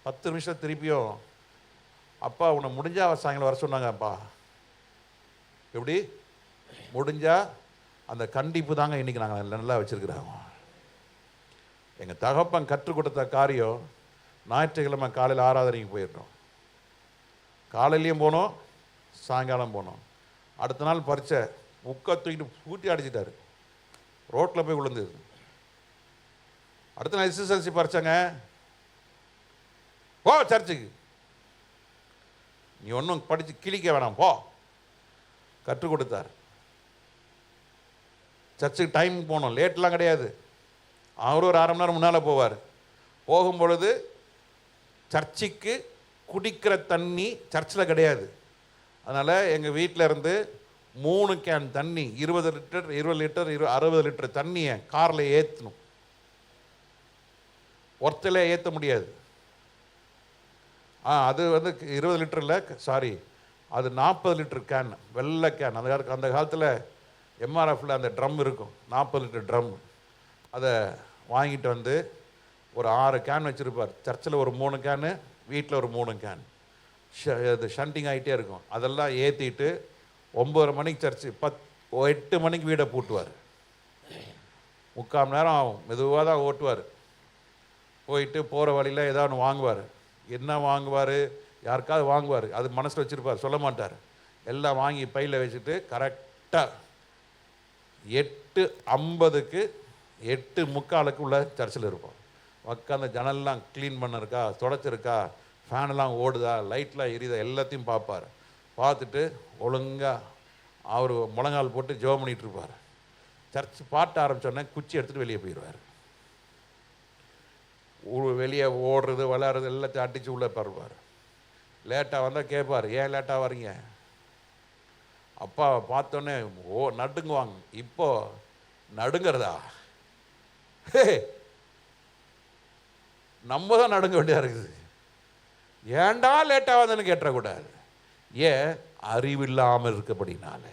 10 நிமிஷம் திருப்பியும், அப்பா உன்னை முடிஞ்சா சாயங்காலம் வர சொன்னாங்க. அப்பா எப்படி முடிஞ்சா, அந்த கண்டிப்பு தாங்க இன்றைக்கி நாங்கள் நல்லா வச்சுருக்குறாங்க. எங்கள் தகப்பன் கற்றுக் கொடுத்த காரியம், ஞாயிற்றுக்கிழமை காலையில் ஆராதனைக்கு போயிட்டோம். காலையிலையும் போனோம், சாயங்காலம் போனோம். அடுத்த நாள் பரீட்சை, புக்கை தூக்கிட்டு பூட்டி அடிச்சிட்டாரு, ரோட்டில் போய் விழுந்தது. அடுத்த நாள் SSLC பரீட்சைங்க, போ சர்ச்சுக்கு, நீ ஒன்றும் படித்து கிழிக்க வேணாம், போ. கற்றுக் கொடுத்தார். சர்ச்சுக்கு டைம் போனோம், லேட்லாம் கிடையாது. அவர் ஒரு 1/2 மணி நேரம் முன்னால் போவார். போகும்பொழுது சர்ச்சுக்கு குடிக்கிற தண்ணி சர்ச்சில் கிடையாது. அதனால் எங்கள் வீட்டில் இருந்து 3 கேன் தண்ணி, 20 லிட்டர் 60 லிட்டர் தண்ணியை காரில் ஏற்றணும். ஒருத்தல ஏற்ற முடியாது. அது 20 லிட்டரில், சாரி, அது 40 லிட்டர் கேன், வெள்ளை கேன். அந்த காலத்தில் MRFல அந்த ட்ரம் இருக்கும், 40 லிட்டர் ட்ரம். அதை வாங்கிட்டு வந்து ஒரு 6 கேன் வச்சுருப்பார். சர்ச்சில் ஒரு 3 கேனு, வீட்டில் ஒரு 3 கேன். அது ஷண்டிங் ஆகிட்டே இருக்கும். அதெல்லாம் ஏற்றிட்டு 9:30 மணிக்கு சர்ச்சு, 8 மணிக்கு வீடை பூட்டுவார். 3/4 மணி நேரம் ஆகும், மெதுவாக தான் ஓட்டுவார். போயிட்டு போகிற வழியில் ஏதாவது ஒன்று வாங்குவார். என்ன வாங்குவார், யாருக்காவது வாங்குவார், அது மனசில் வச்சுருப்பார், சொல்ல மாட்டார். எல்லாம் வாங்கி பையில் வச்சுட்டு கரெக்டாக 8:50க்கு 8:45 உள்ள சர்ச்சில் இருப்போம். உட்காந்து ஜன்னல்லாம் க்ளீன் பண்ணிருக்கா, தொடச்சிருக்கா, ஃபேனெல்லாம் ஓடுதா, லைட்லாம் எரியுதா, எல்லாத்தையும் பார்ப்பார். பார்த்துட்டு ஒழுங்காக அவர் முழங்கால் போட்டு ஜெபம் பண்ணிகிட்டு இருப்பார். சர்ச் பாட்டு ஆரம்பித்தோடனே குச்சி எடுத்துகிட்டு வெளியே போயிடுவார். வெளியே ஓடுறது விளையாடுறது எல்லாத்தையும் அடித்து உள்ளே பருவார். லேட்டாக வந்தால் கேட்பார், ஏன் லேட்டாக வரீங்க? அப்பா பார்த்தோன்னே நடுங்குவாங்க. இப்போ நடுங்கிறதா? நம்ம தான் நடுங்க வேண்டியதாக இருக்குது. ஏன்டா லேட்டாக வந்தேன்னு கேட்டக்கூடாது. ஏன்? அறிவில்லாமல் இருக்கப்படினால.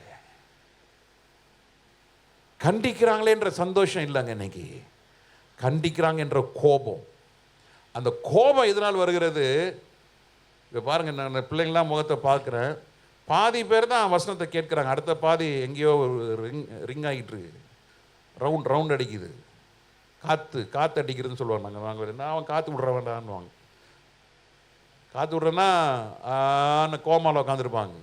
கண்டிக்கிறாங்களேன்ற சந்தோஷம் இல்லைங்க இன்னைக்கு, கண்டிக்கிறாங்க என்ற கோபம். அந்த கோபம் எதனால் வருகிறது? இப்போ பாருங்க, நான் பிள்ளைங்களாம் முகத்தை பார்க்குறேன், பாதி பேர் தான் வசனத்தை கேட்குறாங்க, அடுத்த பாதி எங்கேயோ ரிங் ஆகிட்டு இருக்கு, ரவுண்ட் அடிக்குது, காற்று அடிக்கிறதுன்னு சொல்லுவாங்க. நாங்கள் நான் அவன் காற்று விட்ற வேண்டான்னுவாங்க. காற்று விட்றேன்னா கோமாவில் உட்காந்துருப்பாங்க.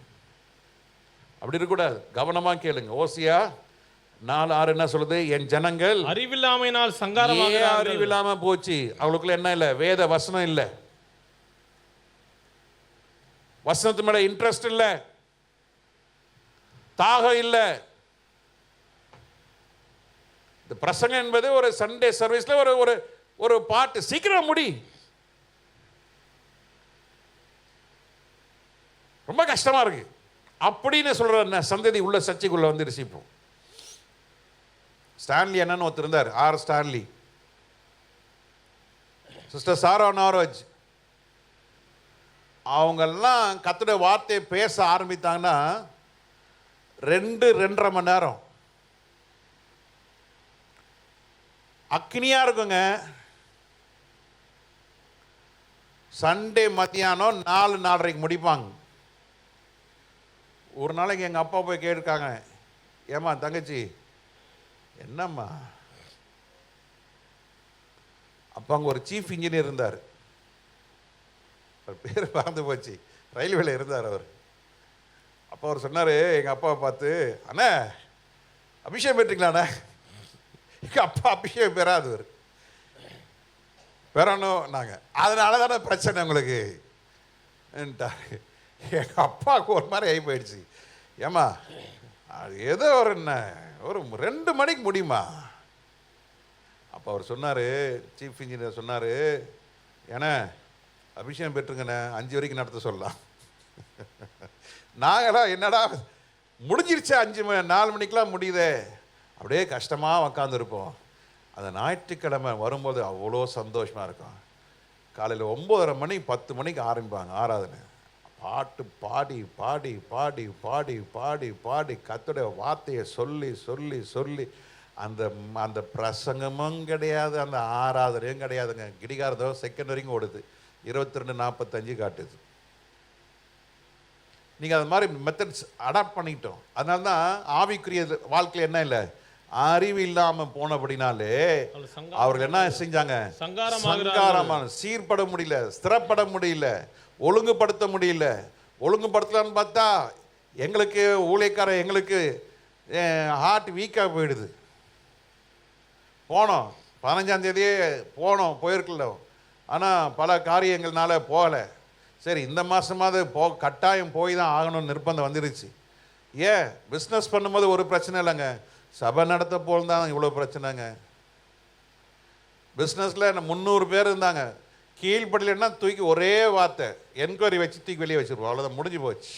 அப்படி இருக்கக்கூடாது, கவனமாக கேளுங்க. ஓசியா 4:6 என்ன சொல்லுது? என் ஜனங்கள் அறிவில்லாமையினால் சங்காரமாகிறார்கள். அறிவில்லாம போச்சு, அவளுக்குள்ள என்ன இல்லை? வேத வசனம் இல்லை, வசனத்து மேல இன்ட்ரெஸ்ட் இல்லை, தாகம் இல்லை. இந்த பிரசங்கம் என்பது ஒரு சண்டே சர்வீஸ்ல ஒரு ஒரு பாட்டு, சீக்கிரம் முடி, ரொம்ப கஷ்டமா இருக்கு அப்படின்னு சொல்ற சந்ததி உள்ள சர்ச்சைக்குள்ள வந்து ரிசிப்போம். ஸ்டான்லி என்னன்னு ஒருத்தர் இருந்தார், ஆர் ஸ்டான்லி, சிஸ்டர் சாரா நாரோஜ், அவங்கெல்லாம் கர்த்தருடைய வார்த்தையை பேச ஆரம்பித்தாங்கன்னா 2-2.5 மணி நேரம் அக்னியா இருக்குங்க. சண்டே மத்தியானம் 4-4:30 முடிப்பாங்க. ஒரு நாளைக்கு எங்கள் அப்பா போய் கேட்டிருக்காங்க, ஏம்மா தங்கச்சி என்னம்மா? அப்போ அங்கே ஒரு சீஃப் இன்ஜினியர் இருந்தார், அவர் பேர் மறந்து போச்சு, ரயில்வேல இருந்தார் அவர். அப்போ அவர் சொன்னார் எங்கள் அப்பாவை பார்த்து, அண்ணா அபிஷேகம் பெற்றீங்களாண்ணா? எங்கள் அப்பா அபிஷேகம் பெறாதவர், பெறணும் நாங்கள், அதனால தானே பிரச்சனை உங்களுக்கு ன்ட்டார். எங்கள் அப்பாவுக்கு ஒரு மாதிரி ஆகி போயிடுச்சு. ஏம்மா அது ஏதோ ஒரு 2 மணிக்கு முடியுமா? அப்போ அவர் சொன்னார், சீஃப் இன்ஜினியர் சொன்னார், ஏன்னா அபிஷேகம் பெற்றுங்கண்ணே 5 வரைக்கும் நடத்த சொல்லலாம். நாங்களாம் என்னடா முடிஞ்சிருச்சு 4 மணிக்கெலாம் முடியுதே, அப்படியே கஷ்டமாக உக்காந்துருப்போம். அந்த ஞாயிற்றுக்கிழமை வரும்போது அவ்வளோ சந்தோஷமாக இருக்கும். காலையில் 9:30 மணி 10 மணிக்கு ஆரம்பிப்பாங்க ஆராதனை. பாட்டு பாடி பாடி பாடி பாடி பாடி பாடி கர்த்தருடைய வார்த்தையை சொல்லி சொல்லி சொல்லி அந்த அந்த பிரசங்கமும் கிடையாது, அந்த ஆராதனையும் கிடையாதுங்க. கிடிகாரதோ செகண்ட் வரைக்கும் ஓடுது, 22:45 காட்டுது. நீங்கள் அது மாதிரி மெத்தட்ஸ் அடாப்ட் பண்ணிட்டோம். அதனால தான் ஆவிக்குரிய வாழ்க்கையில் என்ன இல்லை, அறிவு இல்லாமல் போனபடினாலே அவர்கள் என்ன செஞ்சாங்க? சங்காரமான, சீர்பட முடியல, ஸ்திரப்பட முடியல, ஒழுங்குபடுத்த முடியல. ஒழுங்குபடுத்தலான்னு பார்த்தா எங்களுக்கு ஊழியக்காரன் எங்களுக்கு ஹார்ட் வீக்காக போயிடுது. போனோம் 15ஆம் தேதியே போயிருக்கல, ஆனால் பல காரியங்கள்னால போகலை. சரி இந்த மாதமாவது கட்டாயம் போய் தான் ஆகணும்னு நிர்பந்தம் வந்துருச்சு. ஏன்? பிஸ்னஸ் பண்ணும்போது ஒரு பிரச்சனை இல்லைங்க, சபை நடத்த போல் தான் இவ்வளோ பிரச்சனைங்க. பிஸ்னஸில் 300 பேர் இருந்தாங்க, கீழ்படியிலன்னா தூக்கி ஒரே வார்த்தை என்கொயரி வச்சு தூக்கி வெளியே வச்சுருவோம், அவ்வளோதான், முடிஞ்சு போச்சு.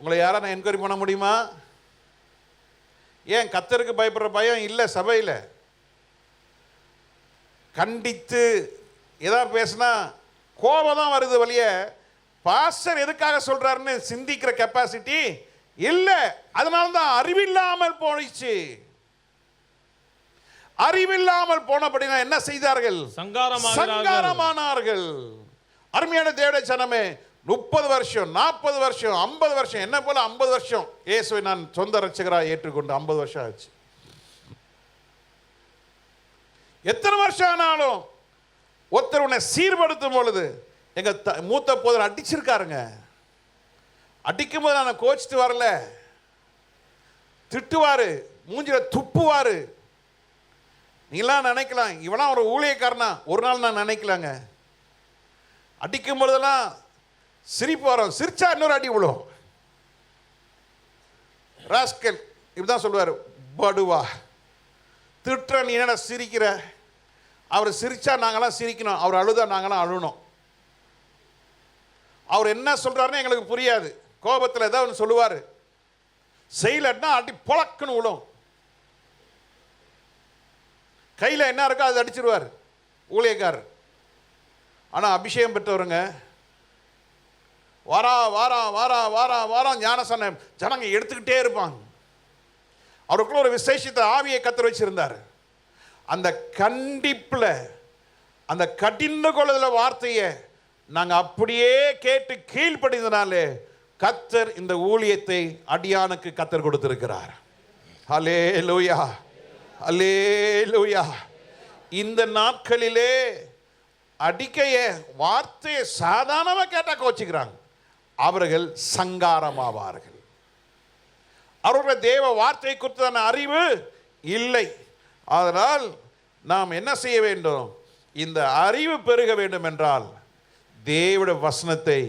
உங்களை யாரா நான் என்கொயரி பண்ண முடியுமா? ஏன்? கர்த்தருக்கு பயப்படுற பயம் இல்லை சபையில். கண்டித்து எதாவது பேசுனா கோபம் தான் வருது வழிய, பாஸ்டர் எதுக்காக சொல்றாருன்னு சிந்திக்கிற கெப்பாசிட்டி இல்லை. அதனால தான் அறிவில்லாமல் போயிடுச்சு. அறிவில்லாமல் போனபடினா என்ன செய்தார்கள்? சங்காரமானார்கள். அருமையான தேவனுடைய ஜனமே, 30 வருஷம் 40 வருஷம் 50 வருஷம் என்ன போல 50 வருஷம் இயேசுவை நான் சொந்த ரட்சகராக ஏற்றுக்கொண்டு 50 வருஷம் ஆச்சு. எத்தனை வருஷம் ஆனாலும் ஒருத்தர் உன்னை சீர்படுத்தும் பொழுது, எங்க மூத்த போதர் அடிச்சிருக்காருங்க, அடிக்கும் போது நான் கோச்சிட்டு வரல, திட்டுவாரு, மூஞ்சில துப்புவாரு. நீங்களாம் நினைக்கலாம் இவனா ஒரு ஊழியக்காரனா, ஒரு நாள் நான் நினைக்கலாங்க. அடிக்கும் பொழுதெல்லாம் சிரிப்பு வரும், சிரிச்சா இன்னொரு அடி விழும். ராஸ்கல் இப்படிதான் சொல்லுவார், படுவா திட்டுற நீ என்ன சிரிக்கிற? அவர் சிரிச்சா நாங்களாம் சிரிக்கணும், அவர் அழுதா நாங்களாம் அழுணும். அவர் என்ன சொல்றாருன்னு எங்களுக்கு புரியாது, கோபத்தில் ஏதாவது ஒன்று சொல்லுவார், செய்யலன்னா அடி பொழக்குன்னு விழும். கையில் என்ன இருக்கோ அதை அடிச்சிருவார் ஊழியக்காரர். ஆனால் அபிஷேகம் பெற்றவருங்க வாரா வாரா வாரா வாரா வாரா ஞானஸ்நானம் ஜனங்க எடுத்துக்கிட்டே இருப்பாங்க. அவருக்குள்ள ஒரு விசேஷத்தை ஆவியை கத்தர் வச்சிருந்தார். அந்த கண்டிப்பில், அந்த கடின கொள்ளுதல வார்த்தையை நாங்கள் அப்படியே கேட்டு கீழ்ப்படிந்தனாலே கத்தர் இந்த ஊழியத்தை அடியானுக்கு கத்தர் கொடுத்திருக்கிறார். ஹல்லேலூயா, ஹல்லேலூயா. இந்த நாட்களிலே அடிக்கைய வார்த்தையை சாதாரணமாக கேட்டால் கோச்சிக்கிறாங்க. அவர்கள் சங்காரமாவார்கள். அவர்கள் தேவ வார்த்தை குறித்தான அறிவு இல்லை. அதனால் நாம் என்ன செய்ய வேண்டும்? இந்த அறிவு பெருக வேண்டும் என்றால் தேவனுடைய வசனத்தை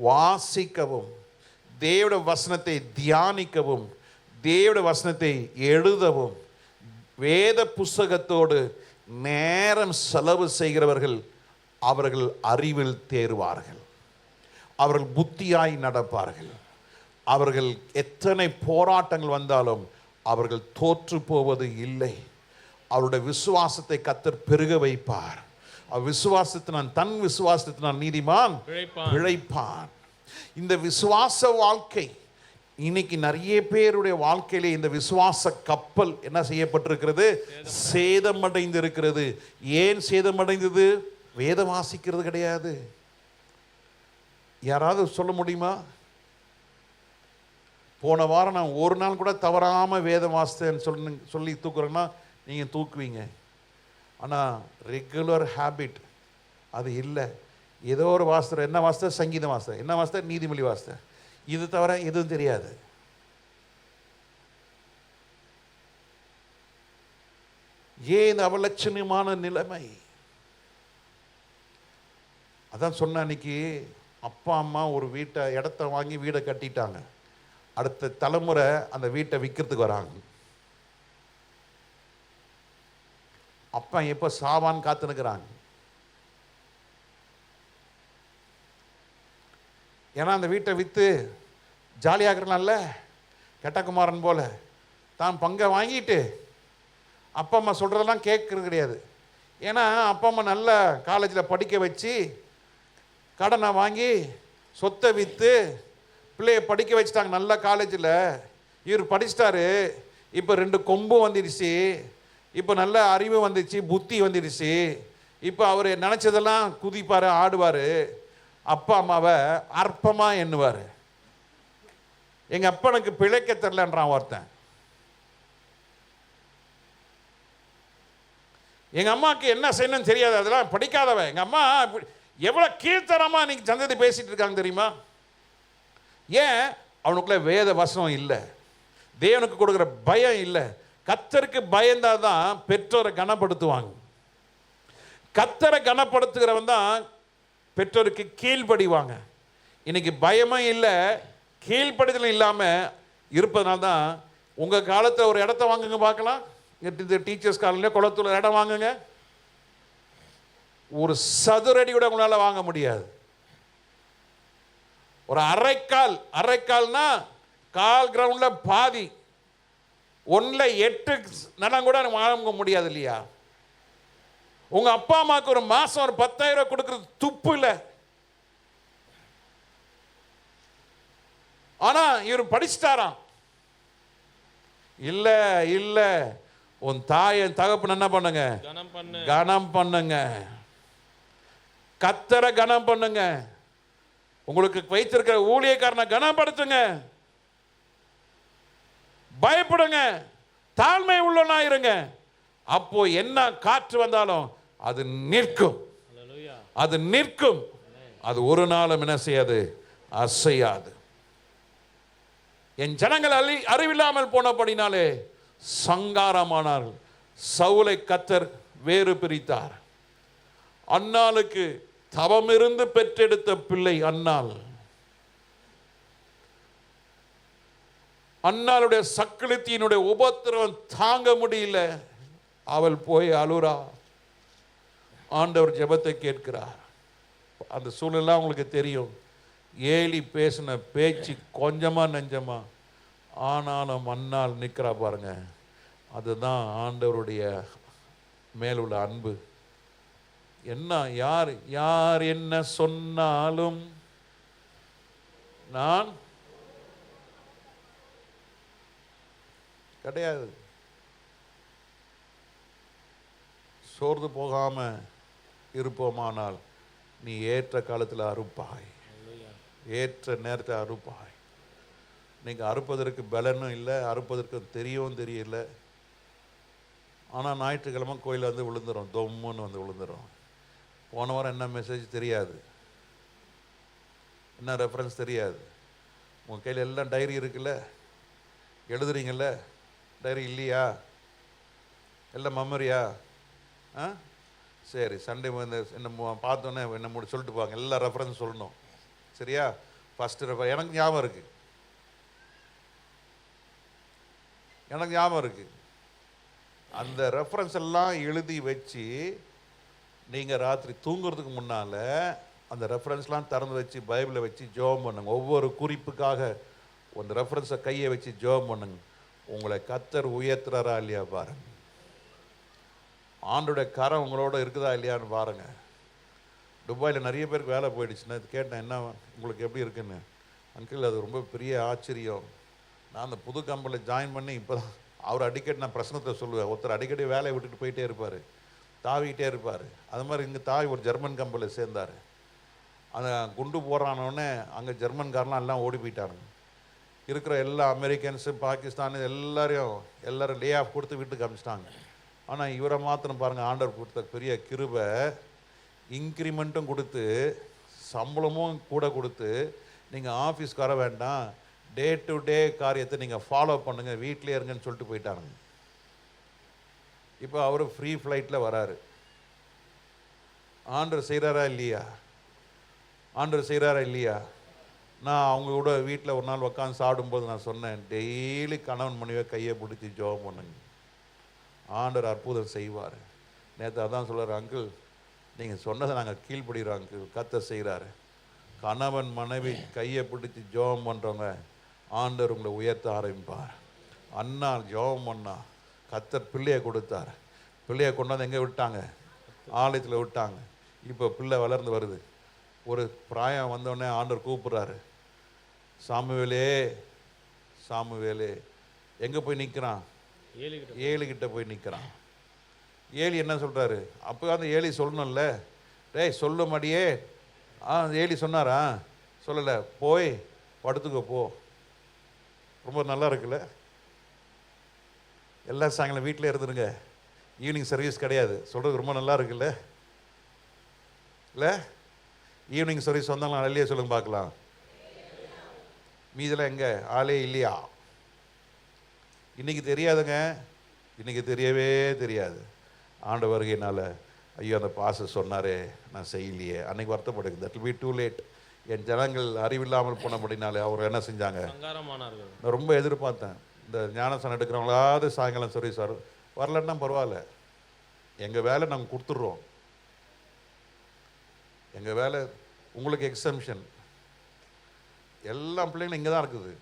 வாசிக்கவும், தேவனுடைய வசனத்தை தியானிக்கவும், தேவனுடைய வசனத்தை எழுதவும், வேத புஸ்தகத்தோடு நேரம் செலவு செய்கிறவர்கள் அவர்கள் அறிவில் தேர்வார்கள், அவர்கள் புத்தியாய் நடப்பார்கள். அவர்கள் எத்தனை போராட்டங்கள் வந்தாலும் அவர்கள் தோற்று போவது இல்லை. அவருடைய விசுவாசத்தை கத்தர் பெருக வைப்பார். விசுவாசத்தினால், தன் விசுவாசத்தினால் நீதிமான் பிழைப்பான். இந்த விசுவாச வாழ்க்கை இன்னைக்கு நிறைய பேருடைய வாழ்க்கையிலே இந்த விசுவாச கப்பல் என்ன செய்யப்பட்டிருக்கிறது? சேதமடைந்து இருக்கிறது. ஏன் சேதமடைந்தது? வேதம் வாசிக்கிறது கிடையாது. யாராவது சொல்ல முடியுமா? போன வாரம் நான் ஒரு நாள் கூட தவறாமல் வேதம் வாசித்தேன்னு சொல்லி தூக்குறேன்னா நீங்கள் தூக்குவீங்க. ஆனால் ரெகுலர் ஹேபிட் அது இல்லை. ஏதோ ஒரு வாஸ்தர், என்ன வாஸ்தர்? சங்கீதம் வாஸ்தர். என்ன வாஸ்தர்? நீதிமொழி வாஸ்தர். இது தவிர எதுவும் தெரியாது. ஏன் அவலட்சணமான நிலைமை? அதான் சொன்ன அன்னைக்கு அப்பா அம்மா ஒரு இடத்த வாங்கி வீடை கட்டிட்டாங்க. அடுத்த தலைமுறை அந்த வீட்டை விற்கிறதுக்கு வராங்க. அப்பா எப்போ சாவான்னு காத்துனுக்கிறாங்க. ஏன்னா அந்த வீட்டை விற்று ஜாலியாகிறனால கெட்டகுமாரன் போல தான் பங்கை வாங்கிட்டு அப்பா அம்மா சொல்கிறதெல்லாம் கேட்கறது கிடையாது. ஏன்னா அப்பா அம்மா நல்ல காலேஜில் படிக்க வச்சு கடனை வாங்கி சொத்தை விற்று பிள்ளைய படிக்க வச்சுட்டாங்க நல்ல காலேஜில். இவர் படிச்சிட்டாரு, இப்போ 2 கொம்பு வந்துடுச்சு, இப்போ நல்ல அறிவு வந்துடுச்சு, புத்தி வந்துடுச்சு. இப்போ அவர் நினச்சதெல்லாம் குதிப்பார், ஆடுவார். அப்பா அம்மாவை அற்பமாக எண்ணுவார். எங்கள் அப்பனுக்கு பிழைக்க தெரிலன்றான் ஒருத்தன். எங்கள் அம்மாவுக்கு என்ன செய்யணும்னு தெரியாது, அதெல்லாம் படிக்காதவன். எங்கள் அம்மா எவ்வளோ கீழ்த்தரமாக இன்னைக்கு சந்ததி பேசிகிட்டு இருக்காங்க தெரியுமா? ஏன்? அவனுக்குள்ள வேத வசனம் இல்லை, தேவனுக்கு கொடுக்குற பயம் இல்லை. கர்த்தருக்கு பயந்தால் தான் பெற்றோரை கனப்படுத்துவாங்க. கர்த்தரை கனப்படுத்துகிறவன் தான் பெற்றோருக்கு கீழ்ப்படிவாங்க. இன்னைக்கு பயமும் இல்லை, கீழ்ப்படிதலும் இல்லாமல் இருப்பதனால தான் உங்கள் காலத்தில் ஒரு இடத்த வாங்குங்க பார்க்கலாம். இந்த டீச்சர்ஸ் காலையில் குளத்தூர் இடம் வாங்குங்க, ஒரு சதுரடி கூட உங்களால் வாங்க முடியாது. ஒரு அரைக்கால்னா கால் கிரவுண்டில் பாதி, 1/8 நிலம் கூட வாங்க முடியாது இல்லையா? உங்க அப்பா அம்மாவுக்கு ஒரு மாசம் ஒரு 10,000 கொடுக்கறது துப்பு இல்லை. ஆனா இவர் படிச்சுட்டாராம். இல்ல இல்ல, உன் தாய் தகப்பன் என்ன பண்ணுங்க? கனம் பண்ணுங்க. கர்த்தரை கனம் பண்ணுங்க. உங்களுக்கு வைத்திருக்கிற ஊழியக்காரனை கனப்படுத்துங்க. பயப்படுங்க, தாழ்மை உள்ளவனா இருங்க. அப்போ என்ன காற்று வந்தாலும் அது நிற்கும், அது நிற்கும். அது ஒரு நாளும் என்ன செய்யாது? அசையாது. என் ஜனங்கள் அறிவில்லாமல் போனபடினாலே சங்காரமானார்கள். சவுலை கர்த்தர் வேறு பிரித்தார். அன்னாளுக்கு தவமிருந்து பெற்றெடுத்த பிள்ளை அன்னாள். அன்னாளுடைய சக்களத்தினுடைய உபத்திரவம் தாங்க முடியல. அவள் போய் அழுறா. ஆண்டவர் ஜெபத்தை கேட்கிறார். அந்த சூழ்நிலை உங்களுக்கு தெரியும். ஏலி பேசின பேச்சு கொஞ்சமா நெஞ்சமா, ஆனாலும் அன்னாள் நிற்கிறா பாருங்க. அதுதான் ஆண்டவருடைய மேலுள்ள அன்பு. என்ன யார் என்ன சொன்னாலும் நான் கிடையாது. சோர்ந்து போகாம இருப்போமானால் நீ ஏற்ற காலத்தில் அறுப்பாய், ஏற்ற நேரத்தை அறுப்பாய். நீங்க அறுப்பதற்கு பலனும் இல்லை, அறுப்பதற்கு தெரியவும் தெரியல. ஆனால் ஞாயிற்றுக்கிழமை கோயில் வந்து விழுந்துடும், தொம்முன்னு வந்து விழுந்துடும். போன வாரம் என்ன மெசேஜ் தெரியாது, என்ன ரெஃபரன்ஸ் தெரியாது. உங்கள் கையில் எல்லாம் டைரி இருக்குல்ல, எழுதுறீங்கல்ல, டைரி இல்லையா? எல்லாம் மெமரியா? ஆ சரி, சண்டே வந்து என்ன பார்த்தோன்னே என்ன சொல்லிட்டு போவாங்க, எல்லா ரெஃபரன்ஸ் சொல்லணும். சரியா? ஃபஸ்ட்டு எனக்கு ஞாபகம் இருக்குது, எனக்கு ஞாபகம் இருக்குது. அந்த ரெஃபரன்ஸ் எல்லாம் எழுதி வச்சு நீங்கள் ராத்திரி தூங்குறதுக்கு முன்னால் அந்த ரெஃபரன்ஸ்லாம் திறந்து வச்சு பைபிளை வச்சு ஜெபம் பண்ணுங்க. ஒவ்வொரு குறிப்புக்காக அந்த ரெஃபரன்ஸை கையை வச்சு ஜெபம் பண்ணுங்க. உங்களை கர்த்தர் உயர்த்துறாரா இல்லையா பாருங்க. ஆண்டோட கரம் உங்களோட இருக்குதா இல்லையான்னு பாருங்க. துபாயில் நிறைய பேருக்கு வேலை போயிடுச்சுன்னா கேட்டேன், என்ன உங்களுக்கு எப்படி இருக்குன்னு. அங்கிள் அது ரொம்ப பெரிய ஆச்சரியம். நான் அந்த புது கம்பெனியில் ஜாயின் பண்ணி இப்போ தான். அவர் அடிக்கடி நான் பிரச்சனத்தை சொல்லுவேன். ஒருத்தர் அடிக்கடி வேலையை விட்டுட்டு போயிட்டே இருப்பார், தாவிக்கிட்டே இருப்பார். அது மாதிரி இங்கே தாவி ஒரு ஜெர்மன் கம்பெனியில் சேர்ந்தார். அந்த குண்டு போடுறானோடனே அங்கே ஜெர்மன்காரெலாம் எல்லாம் ஓடி போயிட்டானுங்க. இருக்கிற எல்லா அமெரிக்கன்ஸு, பாகிஸ்தானு எல்லாரும் லே ஆஃப் கொடுத்து வீட்டுக்கு அனுப்பிச்சிட்டாங்க. ஆனால் இவரை மாத்திரம் பாருங்கள், ஆண்டவர் கொடுத்த பெரிய கிருபை. இன்க்ரிமெண்ட்டும் கொடுத்து சம்பளமும் கூட கொடுத்து, நீங்கள் ஆஃபீஸ்க்கு வர வேண்டாம், டே டு டே காரியத்தை நீங்கள் ஃபாலோ பண்ணுங்கள், வீட்டிலே இருங்கன்னு சொல்லிட்டு போயிட்டானுங்க. இப்போ அவர் ஃப்ரீ ஃப்ளைட்டில் வராரு. ஆண்டவர் செய்கிறாரா இல்லையா? ஆண்டவர் செய்கிறாரா இல்லையா? நான் அவங்க கூட வீட்டில் ஒரு நாள் உட்காந்து சாப்பிடும்போது நான் சொன்னேன், டெய்லி கணவன் மனைவியை கையை பிடிச்சி ஜெபம் பண்ணுங்க, ஆண்டவர் அற்புதம் செய்வார். நேற்று அதான் சொல்கிறார், அங்கிள் நீங்கள் சொன்னதை நாங்கள் கீழ்ப்படுகிறோம் அங்கிள், கர்த்தர் செய்கிறாரு. கணவன் மனைவி கையை பிடிச்சி ஜெபம் பண்ணுறவங்க ஆண்டவர் உங்களை உயர்த்த ஆரம்பிப்பார். அண்ணா ஜெபம் பண்ணா கர்த்தர் பிள்ளையை கொடுத்தார். பிள்ளையை கொண்டாந்து எங்கே விட்டாங்க? ஆலயத்தில் விட்டாங்க. இப்போ பிள்ளை வளர்ந்து வருது. ஒரு பிராயம் வந்தோடனே ஆண்டவர் கூப்பிட்றாரு, சாமுவேலே சாமுவேலே. எங்கே போய் நிற்கிறான்? ஏலிகிட்ட போய் நிற்கிறான். ஏலி என்ன சொல்கிறாரு? அப்போ அந்த ஏலி சொல்லணும்ல, டேய் சொல்ல மாட்டியே. ஏலி சொன்னாரா? சொல்லலை. போய் படுத்துக்க போ. ரொம்ப நல்லா இருக்குல்ல? எல்லா சாயங்காலம் வீட்டில் இருந்துருங்க, ஈவினிங் சர்வீஸ் கிடையாது. சொல்கிறது ரொம்ப நல்லா இருக்குல்ல? இல்லை, ஈவினிங் சர்வீஸ் வந்தாலும் நல்லையே சொல்லுங்க பார்க்கலாம். மீதெல்லாம் எங்கே? ஆளே இல்லையா? இன்றைக்கி தெரியாதுங்க, இன்றைக்கி தெரியவே தெரியாது. ஆண்டு வருகையினால் ஐயோ அந்த பாஸ்டர் சொன்னாரே நான் செய்யலையே, அன்றைக்கி வருத்தப்படுது. That will be too late. என் ஜனங்கள் அறிவில்லாமல் போனபடினாலே அவர் என்ன செஞ்சாங்க? நான் ரொம்ப எதிர்பார்த்தேன், இந்த ஞானசனம் எடுக்கிறவங்களாவது சாயங்காலம் சர்வீஸ் வரலன்னா பரவாயில்ல, எங்கள் வேலை நாங்கள் கொடுத்துட்றோம். எங்கள் வேலை உங்களுக்கு எக்ஸம்ஷன். எல்லா பிள்ளைங்களும் இங்கே தான் இருக்குது.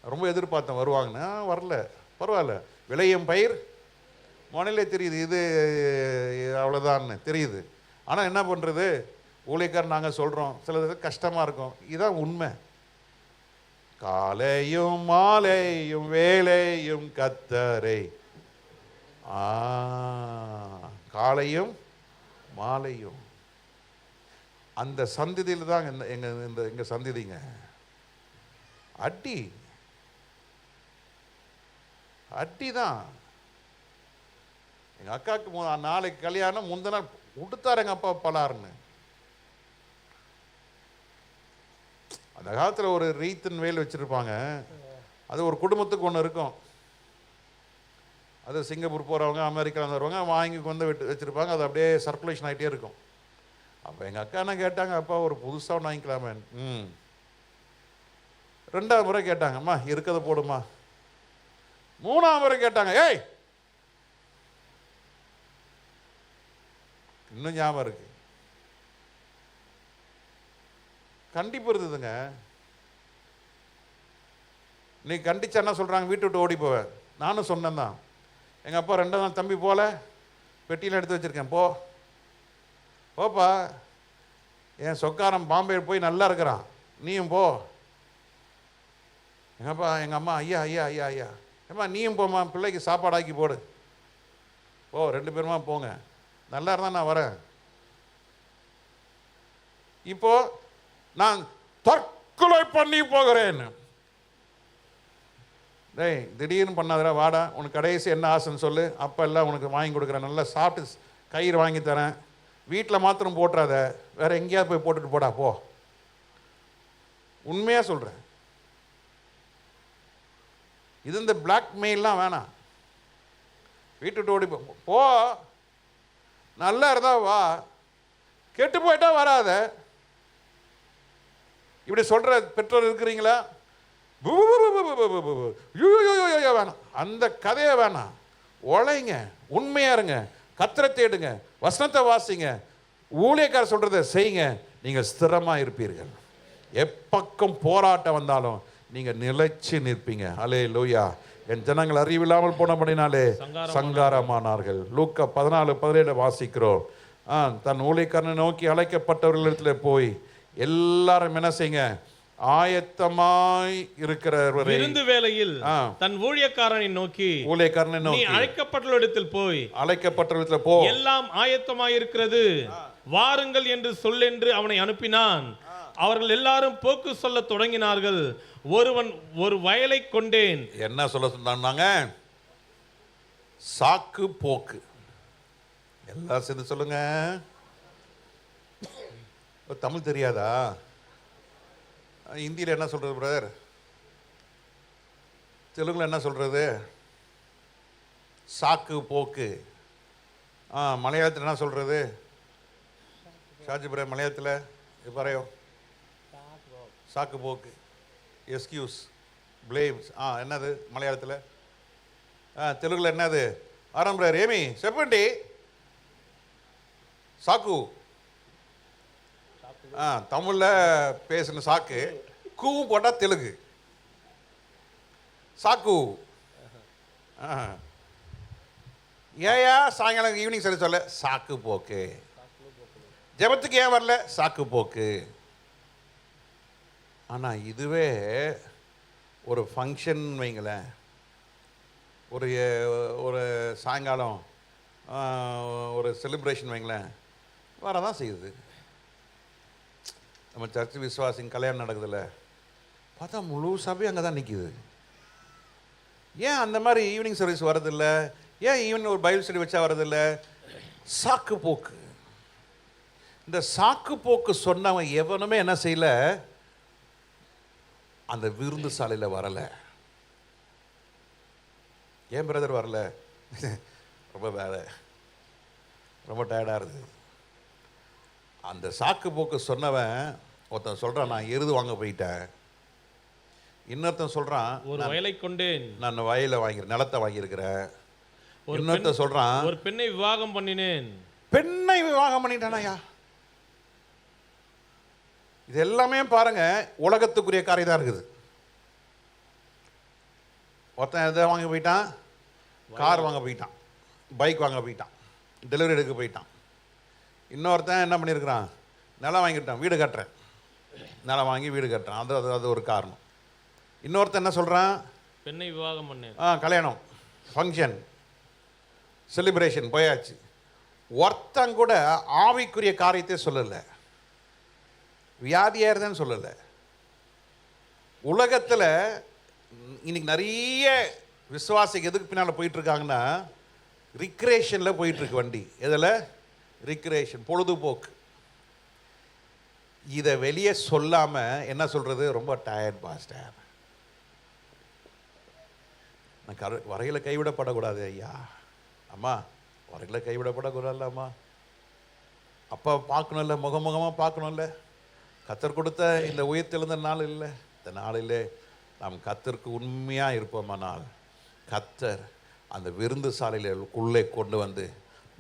ரொம்ப எதிர்பார்த்தேன் வருவாங்கன்னா, வரல, பரவாயில்ல. விளையும் பயிர் மொனையிலே தெரியுது, இது அவ்வளோதான்னு தெரியுது. ஆனால் என்ன பண்ணுறது, ஊழியக்காரன் நாங்கள் சொல்கிறோம், சிலது கஷ்டமாக இருக்கும். இதுதான் உண்மை. காலையும் மாலையும் வேலையும் கர்த்தரை. காலையும் மாலையும் அந்த சந்ததியில் தான் எங்கள் சந்ததிங்க. அடி அடி தான். எங்கள் அக்காவுக்கு நாளைக்கு கல்யாணம், முந்தின நாள் கொடுத்தாரு எங்கள் அப்பா பலாருன்னு. அந்த காலத்தில் ஒரு ரீத்தின் வேல் வச்சுருப்பாங்க, அது ஒரு குடும்பத்துக்கு ஒன்று இருக்கும். அது சிங்கப்பூர் போகிறவங்க, அமெரிக்காவில் வருவாங்க, வாங்கி வந்து வச்சுருப்பாங்க. அது அப்படியே சர்க்குலேஷன் ஆகிட்டே இருக்கும். அப்போ எங்கள் அக்கா என்ன கேட்டாங்க, அப்பா ஒரு புதுசாக ஒன்று வாங்கிக்கலாமே. ரெண்டாவது முறை கேட்டாங்க, அம்மா இருக்கிறத போடுமா. மூணாவது முறை கேட்டாங்க, ஏய் இன்னும் ஞாபகம் இருக்கு. கண்டிப்பு இருந்ததுங்க. நீ கண்டிச்சா என்ன சொல்கிறாங்க, வீட்டு விட்டு ஓடி போவேன். நானும் சொன்னேன் தான். எங்கள் அப்பா ரெண்டாவது நாள், தம்பி போல, பெட்டியில் எடுத்து வச்சுருக்கேன், போப்பா. என் சொக்காரன் பாம்பே போய் நல்லா இருக்கிறான், நீயும் போ. எங்கள் அம்மா ஐயா ஐயா ஐயா ஐயா ஏம்மா நீயும் போம்மா, பிள்ளைக்கு சாப்பாடு ஆக்கி போடு. ஓ 2 பேருமா போங்க, நல்லா இருந்தால் நான் வரேன். இப்போ நான் தற்கொலை பண்ணி போகிறேன். டேய் திடீர்னு பண்ணாதடா, வாடா, உனக்கு கடைசி என்ன ஆசைன்னு சொல்லு, அப்போ எல்லாம் உனக்கு வாங்கி கொடுக்குறேன், நல்லா சாப்பிட்டு கயிறு வாங்கி தரேன், வீட்டில் மாத்திரம் போட்டுறாத, வேற எங்கேயாவது போய் போட்டுட்டு போடா போ. உண்மையாக சொல்கிறேன். இது இந்த பிளாக்மெயிலாம் வேணாம். வீட்டுட்டு ஓடி போ, நல்லா இருந்தா வா, கெட்டு போயிட்டா வராத. இப்படி சொல்ற பெற்றோர் இருக்கிறீங்களா? வேணாம், அந்த கதையை வேணாம். உழைங்க, உண்மையா இருங்க, கர்த்தரை தேடுங்க, வசனத்தை வாசிங்க, ஊழியக்காரர் சொல்றதை செய்யுங்க, நீங்க ஸ்திரமா இருப்பீர்கள். எப்பக்கம் போராட்டம் வந்தாலும் நீங்க நிலைச்சு நிற்பீங்க. அல்லேலூயா. என் ஜனங்கள் அறிவில்லாமல் போனபடினாலே சங்காரமானார்கள். லூக்கா 14:17 வாசிக்கிறோம். தன் ஊழியக்காரனை நோக்கி அழைக்கப்பட்டவர்களிடத்தில் போய் எல்லாரும் என்ன செய்யுங்க, ஆயத்தமாய் இருக்கிறவரை விருந்து வேளையில் தன் ஊழியக்காரனை நோக்கி நீ அழைக்கப்பட்டவரிடத்தில் போ, எல்லாம் ஆயத்தமாய் இருக்கிறது, வாருங்கள் என்று சொல்லென்று அவனை அனுப்பினான். அவர்கள் எல்லாரும் போக்கு சொல்ல தொடங்கினார்கள். ஒருவன் ஒரு வயலை கொண்டேன். என்ன சொல்ல சொன்னாங்க? சாக்கு போக்கு. எல்லாம் சேர்ந்து சொல்லுங்க. தமிழ் தெரியாதா? இந்தியில் என்ன சொல்றது பிரதர்? தெலுங்குல என்ன சொல்றது? சாக்கு போக்கு. மலையாளத்தில் என்ன சொல்றது? ஷாஜி பிரதர் மலையாளத்தில் பறையோ சாக்கு போக்கு, எஸ்கியூஸ், பிளேம்ஸ். என்னது மலையாளத்தில்? தெலுங்குல என்னது? ஆரம்பர் ஏமி செப்பண்டி சாக்கு. தமிழில் பேசின சாக்கு, கூவும் போட்டால் தெலுங்கு சாக்கு. ஏயா சாயங்காலம் ஈவினிங் சரி சொல்ல சாக்கு போக்கு. ஜெபத்துக்கு ஏன் வரல? சாக்கு போக்கு. ஆனால் இதுவே ஒரு ஃபங்க்ஷன் வைங்களேன், ஒரு ஒரு சாயங்காலம் ஒரு செலிப்ரேஷன் வைங்களேன், வரதான் செய்யுது. நம்ம சர்ச்சு விசுவாசிங்க கல்யாணம் நடக்குதுல்ல, பார்த்தா முழு சபை அங்கே தான் நிற்கிது. ஏன் அந்த மாதிரி ஈவினிங் சர்வீஸ் வரதில்ல? ஏன் ஈவினிங் ஒரு பைபிள் ஸ்டடி வச்சா வரதில்ல? சாக்கு போக்கு. இந்த சாக்கு போக்கு சொன்னவன் எவனுமே என்ன செய்யல, அந்த விருந்து சாலையில் வரலை. ஏன் பிரதர் வரல? ரொம்ப வேலை, ரொம்ப டயர்டாக இருக்குது. அந்த சாக்கு போக்கு சொன்னவன் ஒருத்தன் சொல்கிறான், நான் எருது வாங்க போயிட்டேன். இன்னொருத்தன் சொல்கிறான், ஒரு வயலை கொண்டேன், நான் வயலை வாங்கி நிலத்தை வாங்கியிருக்கிறேன். இன்னொருத்தன் சொல்கிறான், ஒரு பெண்ணை விவாகம் பண்ணினேன். பெண்ணை விவாகம் பண்ணிட்டானாயா? இது எல்லாமே பாருங்க உலகத்துக்குரிய காரியம் தான் இருக்குது. ஒருத்தன் எதை வாங்க போயிட்டான்? கார் வாங்க போயிட்டான், பைக் வாங்க போயிட்டான், டெலிவரி எடுக்க போயிட்டான். இன்னொருத்தன் என்ன பண்ணியிருக்கிறான்? நிலம் வாங்கிட்டான், வீடு கட்டுறேன், நிலம் வாங்கி வீடு கட்டுறான். அது அது ஒரு காரணம். இன்னொருத்தன் என்ன சொல்கிறான்? பெண்ணை விவாகம் பண்ணேன். கல்யாணம், ஃபங்க்ஷன், செலிப்ரேஷன் போயாச்சு. ஒருத்தன் கூட ஆவிக்குரிய காரியத்தை சொல்லலை, வியாதியாக இருந்தேன்னு சொல்லலை. உலகத்தில் இன்னைக்கு நிறைய விசுவாசிக்கு எதுக்கு பின்னால் போயிட்டுருக்காங்கன்னா, ரிக்ரேஷனில் போயிட்டுருக்கு வண்டி. எதில்? ரிக்ரேஷன், பொழுதுபோக்கு. இதை வெளியே சொல்லாமல் என்ன சொல்கிறது? ரொம்ப டயர்ட் பாஸ்டர், நான் வரையில் கைவிடப்படக்கூடாது ஐயா. அம்மா வரையில் கைவிடப்படக்கூடாதுல்ல அம்மா. அப்பா பார்க்கணும்ல, முகமுகமாக பார்க்கணும்ல. கத்தர் கொடுத்த இந்த உயிர்த்தெழுந்த நாள் இல்லை, இந்த நாளிலே நாம் கத்தருக்கு உண்மையாக இருப்போமானால் கத்தர் அந்த விருந்து சாலையிலுக்குள்ளே கொண்டு வந்து,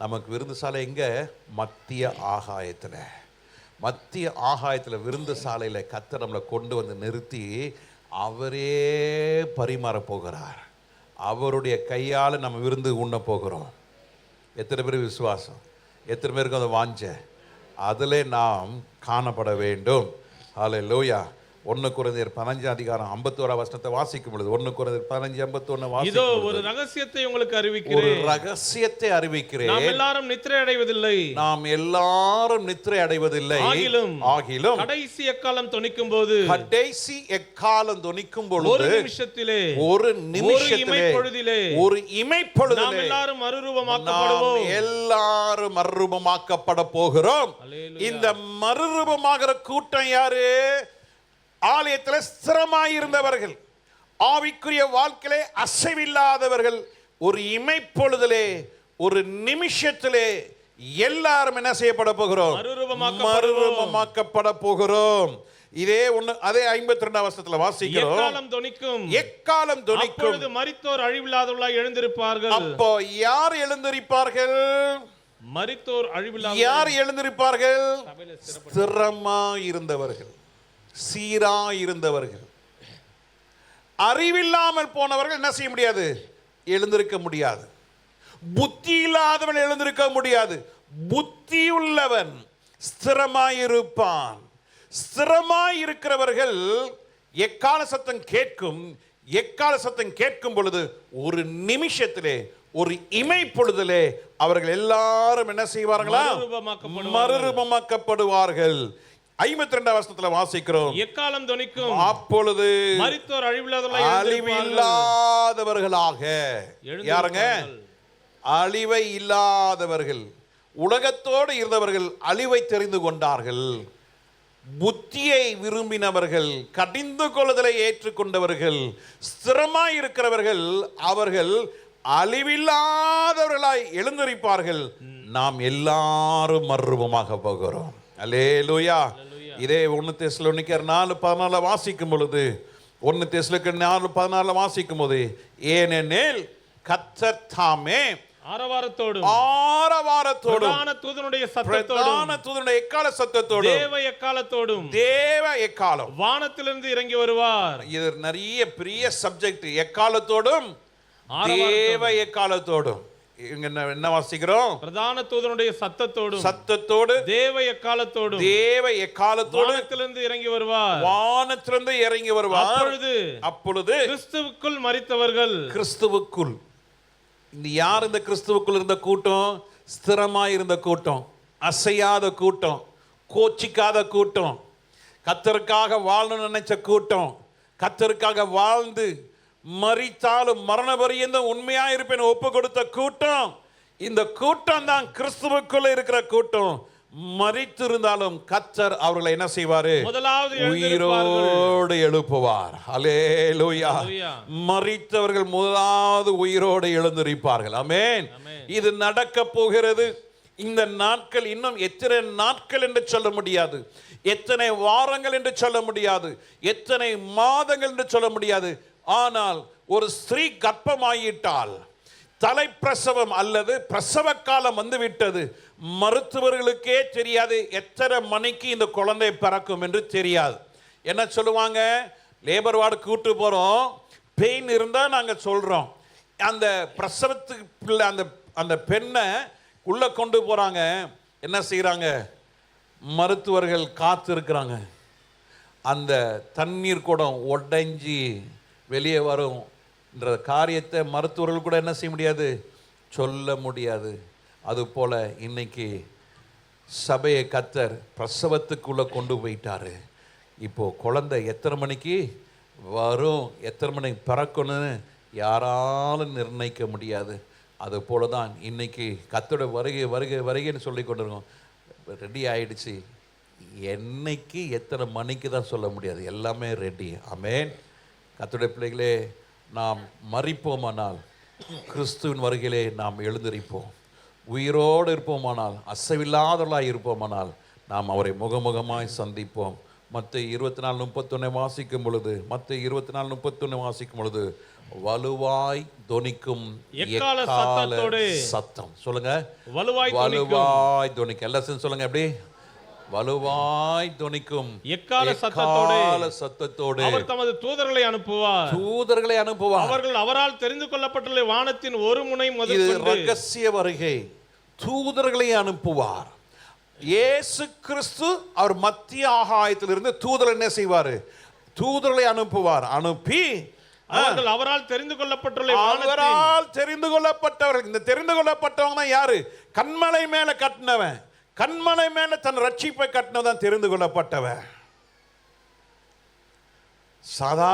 நமக்கு விருந்து சாலை எங்கே? மத்திய ஆகாயத்தில். மத்திய ஆகாயத்தில் விருந்து சாலையில் கத்தர் நம்மளை கொண்டு வந்து நிறுத்தி அவரே பரிமாற போகிறார். அவருடைய கையால் நம்ம விருந்து உண்ண போகிறோம். எத்தனை பேர் விசுவாசம்? எத்தனை பேருக்கு அதை வாஞ்ச? அதில் நாம் காணப்பட வேண்டும். ஹல்லேலூயா. 1 கொரிந்தியர் 15 அதிகாரம் 51 வசனத்தை வாசிக்கும் பொழுது 1 கொரிந்தியர் 15:51 இதோ ஒரு ரகசியத்தை உங்களுக்கு ஒரு அறிவிக்கிறேன். ரகசியத்தை அறிவிக்கிறேன். நாம் எல்லாரும் நித்திரை அடைவதில்லை. நாம் எல்லாரும் நித்திரை அடைவதில்லை. ஆகிலும் கடைசி எக்காலம் தொனிக்கும் போது கடைசி எக்காலம் தொனிக்கும் பொழுது ஒரு நிமிஷத்திலே ஒரு இமைப்பொழுதிலே நாம் எல்லாரும் மறுரூபமாக்கப்படுவோம். எல்லாரும் மறுரூபமாக்கப்பட போகிறோம். இந்த மறுரூபமாகிற கூட்டம் யாரு? ஆலயத்தில் ஸ்திரமாயிருந்தவர்கள், ஆவிக்குரிய வாழ்க்கையிலே அசைவில்லாதவர்கள். ஒரு இமைப்பொழுதிலே, ஒரு நிமிஷத்திலே எல்லாரும் என்ன செய்யப்பட போகிறோம்? மறுரூபமாக்கப்பட போகிறோம். இதே ஒண்ணு அதே 52 வசனத்துல வாசிக்கிறோம். எக்காலம் தொனிக்கும் அப்பொழுது மரித்தோர் அழிவில்லாதவர்களாய் எழுந்திருப்பார்கள். அப்போ யார் எழுந்திருப்பார்கள்? மரித்தோர் அழிவில்லாத யார் எழுந்திருப்பார்கள்? ஸ்திரமா இருந்தவர்கள், சீரா இருந்தவர்கள். அறிவில்லாமல் போனவர்கள் என்ன செய்ய முடியாது? எழுந்திருக்க முடியாது. புத்தி இல்லாதவன் எழுந்திருக்க முடியாது. புத்தியுள்ளவன் ஸ்திரமாயிருப்பான். ஸ்திரமாயிருக்கிறவர்கள் எக்கால சத்தம் கேட்கும். எக்கால சத்தம் கேட்கும் பொழுது ஒரு நிமிஷத்திலே, ஒரு இமை பொழுதிலே அவர்கள் எல்லாரும் என்ன செய்வார்களா? மறுரூபமாக்கப்படுவார்கள். 52 வசனத்துல வாசிக்கிறோம். எக்காலம் தொனிக்கும் அப்பொழுது மரித்தோர் அழிவில்லாதவர்களாக. யாருங்க? அழிவை இல்லாதவர்கள். உலகத்தோடு இருந்தவர்கள் அழிவை தெரிந்து கொண்டார்கள். புத்தியை விரும்பினவர்கள், கடிந்து கொள்ளுதலை ஏற்றுக்கொண்டவர்கள், ஸ்திரமாய் இருக்கிறவர்கள், அவர்கள் அழிவில்லாதவர்களாய் எழுந்திருப்பார்கள். நாம் எல்லாரும் மறுரூபமாக போகிறோம். அல்லேலூயா. இதே 1 தெசலோனிக்கர் 4:14 வாசிக்கும் பொழுது 1 தெசலோனிக்கர் 4:14 வாசிக்கும் போது ஏனெனில் கர்த்தர் தாமே ஆரவாரத்தோடும் பிரதான தூதனுடைய சத்தத்தோடும் எக்கால சத்தத்தோடும் தேவ எக்காலம் வானத்திலிருந்து இறங்கி வருவார். இது நிறைய பெரிய சப்ஜெக்ட். எக்காலத்தோடும் தேவ எக்காலத்தோடும். என்ன வாசிக்கிறோம்? பிரதான தூதனுடைய சத்தத்தோடு தேவ எக்காலத்தோடும் வானத்திலிருந்து இறங்கி வருவார். வானத்திலிருந்து இறங்கி வருவார். அப்பொழுது கிறிஸ்துவுக்குள் மரித்தவர்கள், கிறிஸ்துவுக்குள். இந்த யார்? இந்த கிறிஸ்துவுக்குள் இருந்த கூட்டம், ஸ்திரமாய் இருந்த கூட்டம், அசையாத கூட்டம், கோச்சிக்காத கூட்டம், கர்த்தருக்காக வாழணும்னு நினைச்ச கூட்டம், கர்த்தருக்காக வாழ்ந்து மரித்தாலும் மரண பரியந்தம் உண்மையா இருப்பேன் ஒப்பு கொடுத்த கூட்டம். இந்த கூட்டம் தான் கிறிஸ்துவுக்குள்ள இருக்கிற கூட்டம். மரித்திருந்தாலும் கர்த்தர் அவர்களை என்ன செய்வாரு? உயிரோடு எழுப்புவார். அல்லேலூயா. மரித்தவர்கள் முதலாவது உயிரோடு எழுந்திருப்பார்கள். ஆமென். இது நடக்க போகிறது. இந்த நாட்கள் இன்னும் எத்தனை நாட்கள் என்று சொல்ல முடியாது, எத்தனை வாரங்கள் என்று சொல்ல முடியாது, எத்தனை மாதங்கள் என்று சொல்ல முடியாது. ஆனால் ஒரு ஸ்திரீ கர்ப்பமாயிட்டால், தலைப்பிரசவம் அல்லது பிரசவ காலம் வந்துவிட்டது, மருத்துவர்களுக்கே தெரியாது எத்தனை மணிக்கு இந்த குழந்தை பிறக்கும் என்று தெரியாது. என்ன சொல்லுவாங்க? லேபர் வார்டு கூட்டு போகிறோம், பெயின் இருந்தால் நாங்கள் சொல்கிறோம். அந்த பிரசவத்துக்கு அந்த அந்த பெண்ணை உள்ளே கொண்டு போகிறாங்க. என்ன செய்கிறாங்க? மருத்துவர்கள் காத்து இருக்கிறாங்க. அந்த தண்ணீர் குடம் உடைஞ்சி வெளியே வரும்ன்ற காரியத்தை மருத்துவர்கள் கூட என்ன செய்ய முடியாது? சொல்ல முடியாது. அதுபோல் இன்னைக்கு சபையை கர்த்தர் பிரசவத்துக்குள்ளே கொண்டு போயிட்டாரு. இப்போது குழந்தை எத்தனை மணிக்கு வரும், எத்தனை மணிக்கு பிறக்கணும்னு யாராலும் நிர்ணயிக்க முடியாது. அதுபோல தான் இன்னைக்கு கர்த்தருடைய வருகை வருகை வருகைன்னு சொல்லி கொண்டிருக்கோம். ரெடி ஆயிடுச்சு. என்னைக்கு எத்தனை மணிக்கு தான் சொல்ல முடியாது, எல்லாமே ரெடி. ஆமென். கர்த்தருடைய பிள்ளைகளே, நாம் மரிப்போமானால் கிறிஸ்துவின் வருகையிலே நாம் எழுந்திருப்போம். உயிரோடு இருப்போமானால், அசைவில்லாதவர்களாக இருப்போமானால் நாம் அவரை முகமுகமாய் சந்திப்போம். மத்தேயு 24:31 வாசிக்கும் பொழுது, மத்தேயு 24:31 வாசிக்கும் பொழுது, வலுவாய் தொனிக்கும் எக்கால சத்தம். சொல்லுங்க, வலுவாய் தொனிக்கும். எல்லாரும் சொல்லுங்க, எப்படி? வலுவாய் தொனிக்கும் எக்கால சத்தத்தோடு அவர் தமது தூதர்களை அனுப்புவார். அவர்கள் அவரால் தெரிந்து கொள்ளப்பட்டுள்ள வானத்தின் ஒரு முனை முதற்கொண்டு. ரகசிய வருகை. தூதர்களை அனுப்புவார். இயேசு கிறிஸ்து அவர் மத்திய ஆகாயத்திலிருந்து தூதர் என்ன செய்வாரு? தூதர்களை அனுப்புவார். அனுப்பி அவர்கள் அவரால் தெரிந்து அவரால் தெரிந்து கொள்ளப்பட்டவர்கள். இந்த தெரிந்து கொள்ளப்பட்டவங்க தான் யாரு? கன்மலை மேல கட்டினவன், கன்மலை மேல தன் ரட்சிப்பை கட்டினதான் தெரிந்து கொள்ளப்பட்டவன். சாதா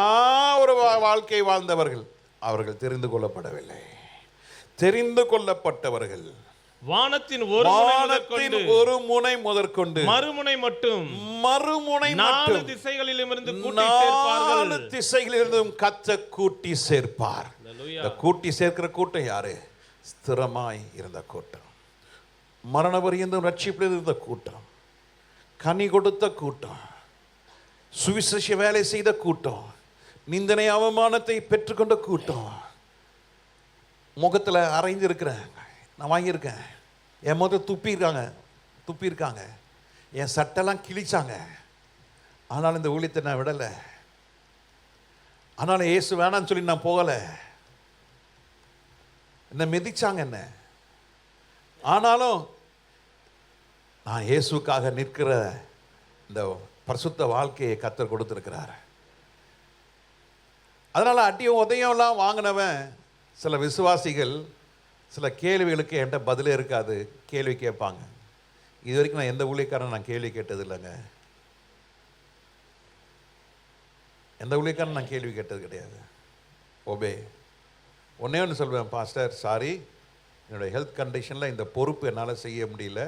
ஒரு வாழ்க்கை வாழ்ந்தவர்கள் அவர்கள் தெரிந்து கொள்ளப்படவில்லை. தெரிந்து கொள்ளப்பட்டவர்கள் வானத்தின் ஒரு முனை முதற்கொண்டு மறுமுனை மட்டும் நாலு திசைகளிலிருந்தும் கத்த கூட்டி சேர்ப்பார். இந்த கூட்டி சேர்க்கிற கூட்டம் யாரு? ஸ்திரமாய் இருந்த கூட்டம், மரண பரியந்தம் ரட்சிப்பில் இருந்த கூட்டம், கனி கொடுத்த கூட்டம், சுவிசேஷ வேலை செய்த கூட்டம், நிந்தனை அவமானத்தை பெற்றுக்கொண்ட கூட்டம். முகத்தில் அரைஞ்சிருக்கிறேன், நான் வாங்கியிருக்கேன், என் முகத்தில் துப்பியிருக்காங்க, என் சட்டெல்லாம் கிழிச்சாங்க. ஆனாலும் இந்த ஊழியத்தை நான் விடலை. ஆனாலும் இயேசு வேணான்னு சொல்லி நான் போகலை. என்ன மிதிச்சாங்க என்ன, ஆனாலும் நான் இயேசுக்காக நிற்கிற இந்த பரிசுத்த வாழ்க்கையை கர்த்தர் கொடுத்திருக்கிறார். அதனால அடியும் உதயம்லாம் வாங்கினவன் சில விசுவாசிகள் சில கேள்விகளுக்கு என்கிட்ட பதிலே இருக்காது, கேள்வி கேட்பாங்க. இது வரைக்கும் நான் எந்த ஊழியக்காரன் நான் கேள்வி கேட்டது இல்லைங்க. எந்த ஊழியக்காரன் நான் கேள்வி கேட்டது கிடையாது. ஓபே. ஒன்னே ஒன்று சொல்வேன், பாஸ்டர் சாரி, என்னுடைய ஹெல்த் கண்டிஷனில் இந்த பொறுப்பு என்னால் செய்ய முடியல,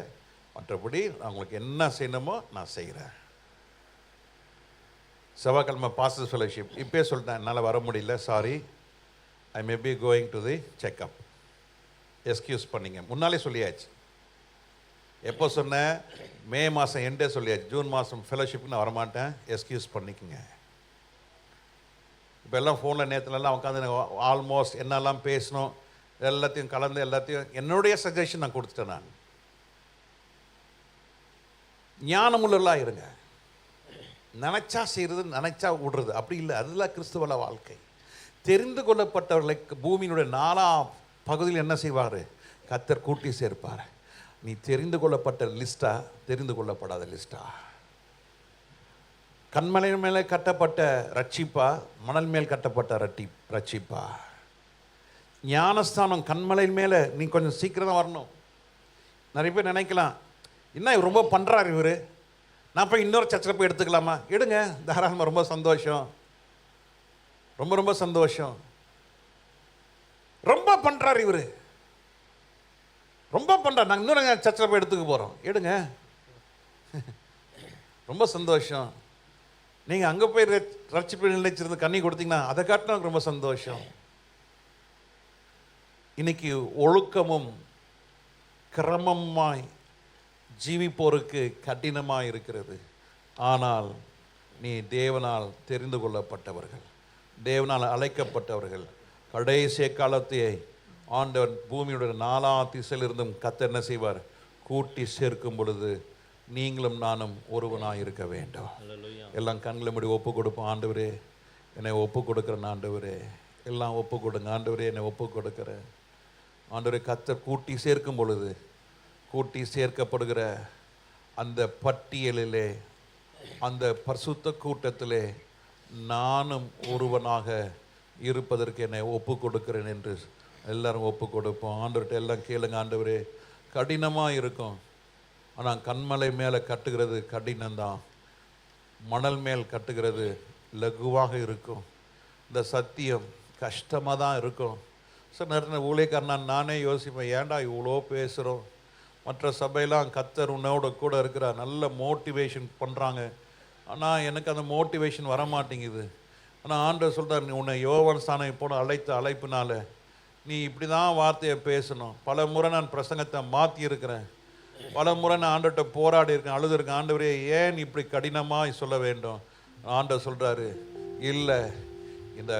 மற்றபடி நான் உங்களுக்கு என்ன செய்யணுமோ நான் செய்கிறேன். செவ்வாய்க்கிழமை பாஸ்டர் ஃபெலோஷிப் இப்போயே சொல்லிட்டேன், என்னால் வர முடியல, sorry, I may be going to the checkup, excuse பண்ணிங்க. முன்னாலே சொல்லியாச்சு. எப்போ சொன்னேன்? மே மாதம் எண்டே சொல்லியாச்சு, ஜூன் மாதம் ஃபெலோஷிப் நான் வரமாட்டேன், எக்ஸ்கியூஸ் பண்ணிக்கோங்க. இப்போ எல்லாம் ஃபோனில் நேற்றுலலாம் உட்காந்து ஆல்மோஸ்ட் என்னெல்லாம் பேசணும் எல்லாத்தையும் கலந்து எல்லாத்தையும் என்னுடைய சஜஷன் நான் கொடுத்துட்டேன். நான் ஞானமுள்ளலாம் இருங்க, நினைச்சா செய்கிறது நினைச்சா விடுறது அப்படி இல்லை, அதுதான் கிறிஸ்துவ வாழ்க்கை. தெரிந்து கொள்ளப்பட்டவர்களை பூமியினுடைய 4 பகுதியில் என்ன செய்வார்? கர்த்தர் கூட்டி சேர்ப்பார். நீ தெரிந்து கொள்ளப்பட்ட லிஸ்டா, தெரிந்து கொள்ளப்படாத லிஸ்டா? கண்மலை மேலே கட்டப்பட்ட ரட்சிப்பா, மணல் மேல் கட்டப்பட்ட ரட்சிப்பா? ஞானஸ்தானம் கண்மலை மேலே நீ கொஞ்சம் சீக்கிரம் வரணும். நிறைய பேர் நினைக்கலாம், என்ன ரொம்ப பண்ணுறாரு இவர், நான் போய் இன்னொரு சர்ச்சில் போய் எடுத்துக்கலாமா? எடுங்க, தாராளமாக, ரொம்ப சந்தோஷம், ரொம்ப ரொம்ப சந்தோஷம். ரொம்ப பண்ணுறாரு இவர், ரொம்ப பண்ணுறாரு, நாங்கள் இன்னொரு சர்ச்சில் போய் எடுத்துக்க போகிறோம், எடுங்க, ரொம்ப சந்தோஷம். நீங்கள் அங்கே போய் ரட்சிப்பு நிலைச்சிருந்து கண்ணி கொடுத்தீங்கன்னா அதை காட்டினா ரொம்ப சந்தோஷம். இன்னைக்கு ஒழுக்கமும் கிரமமாய் ஜீவிப்போருக்கு கடினமாக இருக்கிறது. ஆனால் நீ தேவனால் தெரிந்து கொள்ளப்பட்டவர்கள், தேவனால் அழைக்கப்பட்டவர்கள். கடைசி காலத்தையே ஆண்டவர் பூமியுடைய 4 திசையிலிருந்தும் கர்த்தர் என்ன செய்வார்? கூட்டி சேர்க்கும் பொழுது நீங்களும் நானும் ஒருவனாக இருக்க வேண்டும். எல்லாம் கண்களை மூடி ஒப்பு கொடுப்போம். ஆண்டவரே, என்னை ஒப்பு கொடுக்குறேன். ஆண்டவரே, எல்லாம் ஒப்பு கொடுங்க. ஆண்டவரே, என்னை ஒப்பு கொடுக்குறேன். ஆண்டவரே, கர்த்தர் கூட்டி சேர்க்கும் பொழுது, கூட்டி சேர்க்கப்படுகிற அந்த பட்டியலிலே, அந்த பரிசுத்த கூட்டத்திலே நானும் ஒருவனாக இருப்பதற்கு என்னை ஒப்பு கொடுக்கிறேன் என்று எல்லாரும் ஒப்பு கொடுப்போம். ஆண்டவர்கிட்ட எல்லாம் கேளுங்க. ஆண்டவரே, கடினமாக இருக்கும், ஆனால் கண்மலை மேலே கட்டுகிறது கடினம்தான், மணல் மேல் கட்டுகிறது லகுவாக இருக்கும். இந்த சத்தியம் கஷ்டமாக தான் இருக்கும். சார், நிறைய ஊழியக்காரன் நானே யோசிப்பேன், ஏன்டா இவ்வளோ பேசுகிறோம், மற்ற சபையெல்லாம் கர்த்தர் உன்னோட கூட இருக்கிறார், நல்ல மோட்டிவேஷன் பண்ணுறாங்க, ஆனால் எனக்கு அந்த மோட்டிவேஷன் வரமாட்டேங்குது. ஆனால் ஆண்டவர் சொல்கிறார், நீ உன்னை யோவான் ஸ்தானம் போன அழைத்த அழைப்புனால நீ இப்படி தான் வார்த்தையை பேசணும். பல முறை நான் பிரசங்கத்தை மாற்றியிருக்கிறேன், பல முறை நான் ஆண்டவர்கிட்ட போராடி இருக்கேன், அழுதுருக்கேன். ஆண்டவரே, ஏன் இப்படி கடினமாக சொல்ல வேண்டும்? ஆண்டவர் சொல்கிறாரு, இல்லை, இந்த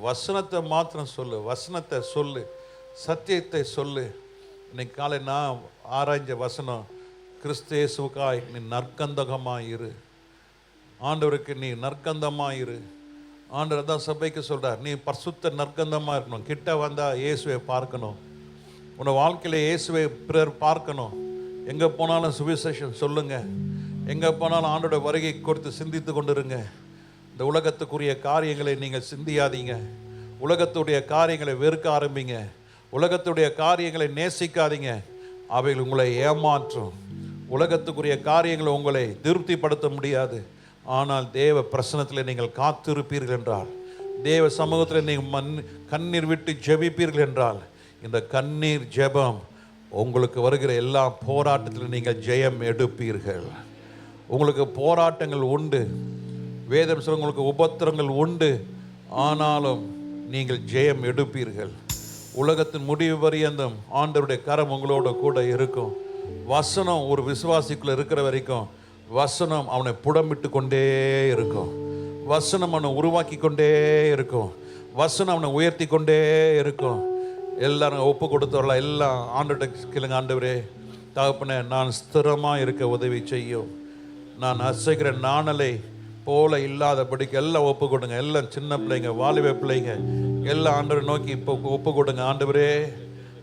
வசனத்தை மாத்திரம் சொல்லு, வசனத்தை சொல்லு, சத்தியத்தை சொல்லு. இன்னைக்கு காலை நான் ஆராய்ஞ்ச வசனம், கிறிஸ்து இயேசுவுக்காய் நீ நற்கந்தகமாக இரு, ஆண்டவருக்கு நீ நற்கந்தமாக இரு. ஆண்டவர் தான் சபைக்கு சொல்கிறார், நீ பரிசுத்த நற்கந்தமாக இருக்கணும். கிட்ட வந்தால் இயேசுவை பார்க்கணும், உன்னை வாழ்க்கையில் இயேசுவை பிறர் பார்க்கணும். எங்கே போனாலும் சுவிசேஷம் சொல்லுங்கள், எங்கே போனாலும் ஆண்டோட வருகை கொடுத்து சிந்தித்து கொண்டு இருங்க. இந்த உலகத்துக்குரிய காரியங்களை நீங்கள் சிந்தியாதீங்க. உலகத்துடைய காரியங்களை வெறுக்க ஆரம்பிங்க. உலகத்துடைய காரியங்களை நேசிக்காதீங்க. அவைகள் உங்களை ஏமாற்றும். உலகத்துக்குரிய காரியங்களை உங்களை திருப்திப்படுத்த முடியாது. ஆனால் தேவ பிரசன்னத்தில் நீங்கள் காத்திருப்பீர்கள் என்றால், தேவ சமூகத்தில் நீங்கள் கண்ணீர் விட்டு ஜெபிப்பீர்கள் என்றால், இந்த கண்ணீர் ஜெபம் உங்களுக்கு வருகிற எல்லா போராட்டத்திலும் நீங்கள் ஜெயம் எடுப்பீர்கள். உங்களுக்கு போராட்டங்கள் உண்டு, வேதம் சொல்ல உங்களுக்கு உபத்திரங்கள் உண்டு, ஆனாலும் நீங்கள் ஜெயம் எடுப்பீர்கள். உலகத்தின் முடிவு பரியந்தம் ஆண்டவருடைய கரம் உங்களோட கூட இருக்கும். வசனம் ஒரு விசுவாசிக்குள்ள இருக்கிற வரைக்கும் வசனம் அவனை புடமிட்டு கொண்டே இருக்கும். வசனம் அவனை உருவாக்கி கொண்டே இருக்கும். வசனம் அவனை உயர்த்தி கொண்டே இருக்கும். எல்லாரும் ஒப்பு கொடுத்தவர்களா எல்லாம் ஆண்டவர்கிட்ட கேளுங்க. ஆண்டவரே தகப்பனே, நான் ஸ்திரமாக இருக்க உதவி செய்யும். நான் அசைக்கிற நாணலை போல இல்லாதபடிக்கு எல்லாம் ஒப்பு கொடுங்க. எல்லாம் சின்ன பிள்ளைங்க, வாலிப பிள்ளைங்க எல்லாம் ஆண்டவரை நோக்கி இப்போ ஒப்பு கொடுங்க. ஆண்டவரே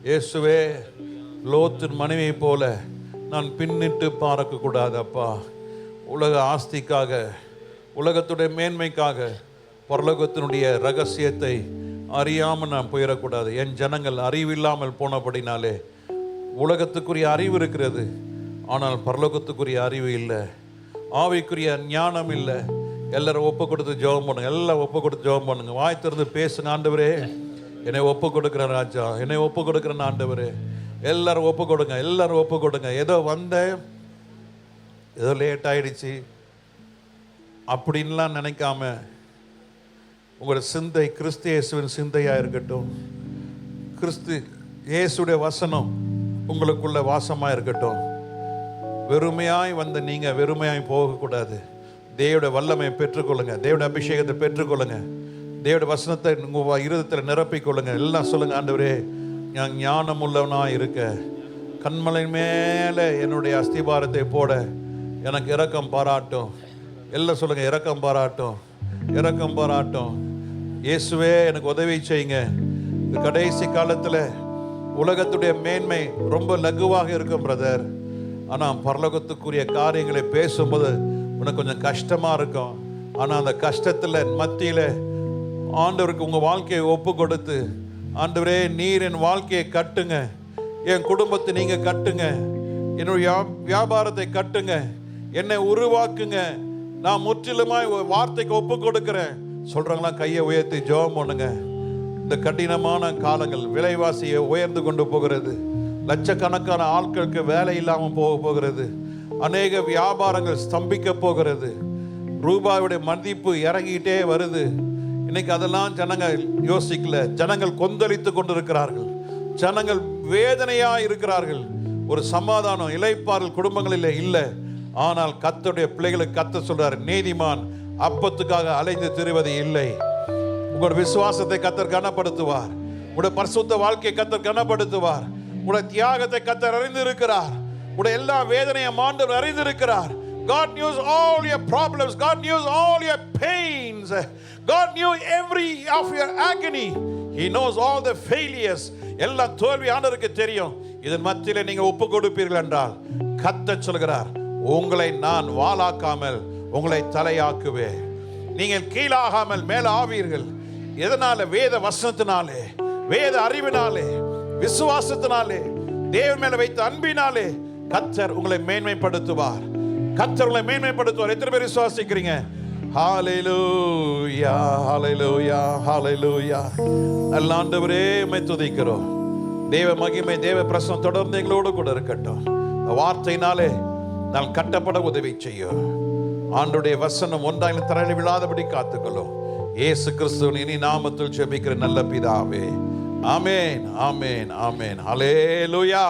இயேசுவே, லோத்தின் மனைவியை போல நான் பின்னிட்டு பார்க்கக்கூடாது அப்பா. உலக ஆஸ்திக்காக, உலகத்துடைய மேன்மைக்காக, பரலோகத்தினுடைய ரகசியத்தை அறியாமல் நான் போயிடக்கூடாது. என் ஜனங்கள் அறிவில்லாமல் போனபடினாலே, உலகத்துக்குரிய அறிவு இருக்கிறது, ஆனால் பரலோகத்துக்குரிய அறிவு இல்லை, ஆவிக்குரிய ஞானம் இல்லை. எல்லாரும் ஒப்பு கொடுத்து ஜெபம் பண்ணுங்க. எல்லாம் ஒப்பு கொடுத்து ஜெபம் பண்ணுங்க. வாய் திறந்து பேசுங்க. ஆண்டவரே என்னை ஒப்பு கொடுக்குறேன் ராஜா, என்னை ஒப்பு கொடுக்குறேன் ஆண்டவரே. எல்லாரும் ஒப்பு கொடுங்க, எல்லாரும் ஒப்பு கொடுங்க. ஏதோ வந்தேன், ஏதோ லேட் ஆயிடுச்சு அப்படின்லாம் நினைக்காம உங்களோட சிந்தை கிறிஸ்து இயேசுவின் சிந்தையாக இருக்கட்டும். கிறிஸ்து இயேசுடைய வசனம் உங்களுக்குள்ள வாசமாக இருக்கட்டும். வெறுமையாய் வந்த நீங்கள் வெறுமையாய் போகக்கூடாது. தேவனுடைய வல்லமையை பெற்றுக்கொள்ளுங்க, தேவனுடைய அபிஷேகத்தை பெற்றுக்கொள்ளுங்க, தேவனுடைய வசனத்தை உங்கள் இருதயத்தில் நிரப்பிக்கொள்ளுங்க. எல்லாம் சொல்லுங்க. ஆண்டவரே, நான் ஞானம் உள்ளவனாக இருக்க, கண்மலை மேலே என்னுடைய அஸ்திபாரத்தை போட எனக்கு இரக்கம் பாராட்டும். எல்லாம் சொல்லுங்க. இரக்கம் பாராட்டும், இரக்கம் பாராட்டும். இயேசுவே எனக்கு உதவி செய்யுங்க. இந்த கடைசி காலத்தில் உலகத்துடைய மேன்மை ரொம்ப லகுவாக இருக்கும் பிரதர். ஆனால் பரலோகத்துக்குரிய காரியங்களை பேசும்போது உனக்கு கொஞ்சம் கஷ்டமாக இருக்கும். ஆனால் அந்த கஷ்டத்தில் மத்தியில் ஆண்டவருக்கு உங்கள் வாழ்க்கையை ஒப்பு கொடுத்து, ஆண்டவரே நீர் என் வாழ்க்கையை கட்டுங்க, என் குடும்பத்தை நீங்கள் கட்டுங்க, என்னுடைய வியாபாரத்தை கட்டுங்க, என்னை உருவாக்குங்க, நான் முற்றிலுமாய் வார்த்தைக்கு ஒப்பு கொடுக்கிறேன் சொல்கிறாங்களா? கையை உயர்த்தி ஜெபம் பண்ணுங்க. இந்த கடினமான காலங்கள், விலைவாசியை உயர்ந்து கொண்டு போகிறது, லட்சக்கணக்கான ஆட்களுக்கு வேலை இல்லாமல் போகிறது, அநேக வியாபாரங்கள் ஸ்தம்பிக்க போகிறது, ரூபாயுடைய மதிப்பு இறங்கிட்டே வருது. இன்னைக்கு அதெல்லாம் ஜனங்கள் யோசிக்கல. ஜனங்கள் கொந்தளித்து கொண்டிருக்கிறார்கள், ஜனங்கள் வேதனையா இருக்கிறார்கள். ஒரு சமாதானம் இளைப்பாறுதல் குடும்பங்களில் இல்லை. ஆனால் கர்த்தருடைய பிள்ளைகளுக்கு கர்த்தர் சொல்றார், நீதிமான் அப்பத்துக்காக அலைந்து திரிவது இல்லை. உங்களோட விசுவாசத்தை கர்த்தர் கனப்படுத்துவார். உங்களுடைய பரிசுத்த வாழ்க்கையை கர்த்தர் கனப்படுத்துவார். உங்களுடைய தியாகத்தை கர்த்தர் அறிந்திருக்கிறார். உங்களுடைய எல்லா வேதனையும் ஆண்டவர் அறிந்திருக்கிறார். God knows all your problems. God knows all your pains. God knew every of your agony. He knows all the failures. எல்லா தோல்வி ஆண்டவருக்கு தெரியும். இதன் மத்தியிலே நீங்க ஒப்பு கொடுப்பீர்கள் என்றால் கர்த்தர் சொல்கிறார், உங்களை நான் வாளாக்காமல் உங்களை தலையாக்குவேன். நீங்கள் கீழாகாமல் மேல ஆவீர்கள். எதனால? வேத வசனத்தினாலே, வேத அறிவினாலே, விசுவாசத்தினாலே, தேவன் மேல வைத்த அன்பினாலே கர்த்தர் உங்களை மேன்மைப்படுத்துவார். கர்த்தர் உங்களை மேன்மைப்படுத்துவார். எத்தனை பேர் விசுவாசிக்கிறீங்க? ஹalleluya, ஹalleluya, ஹalleluya. நல்ல ஆண்டவரே, உம்மை துதிக்கிறோம். தேவ மகிமை, தேவ பிரசன்னம் தொடர்ந்து எங்களோடு கூட இருக்கட்டும். வார்த்தையினாலே நான் கட்டப்பட உதவி செய்யும். ஆண்டவருடைய வசனம் ஒன்றாய் தரையில் விழாதபடி காத்துக்கொள்ளும். இயேசு கிறிஸ்துவின் இனி நாமத்தில் ஜெபிக்கிற நல்ல பிதாவே, ஆமென், ஆமென், ஆமென். ஹalleluya.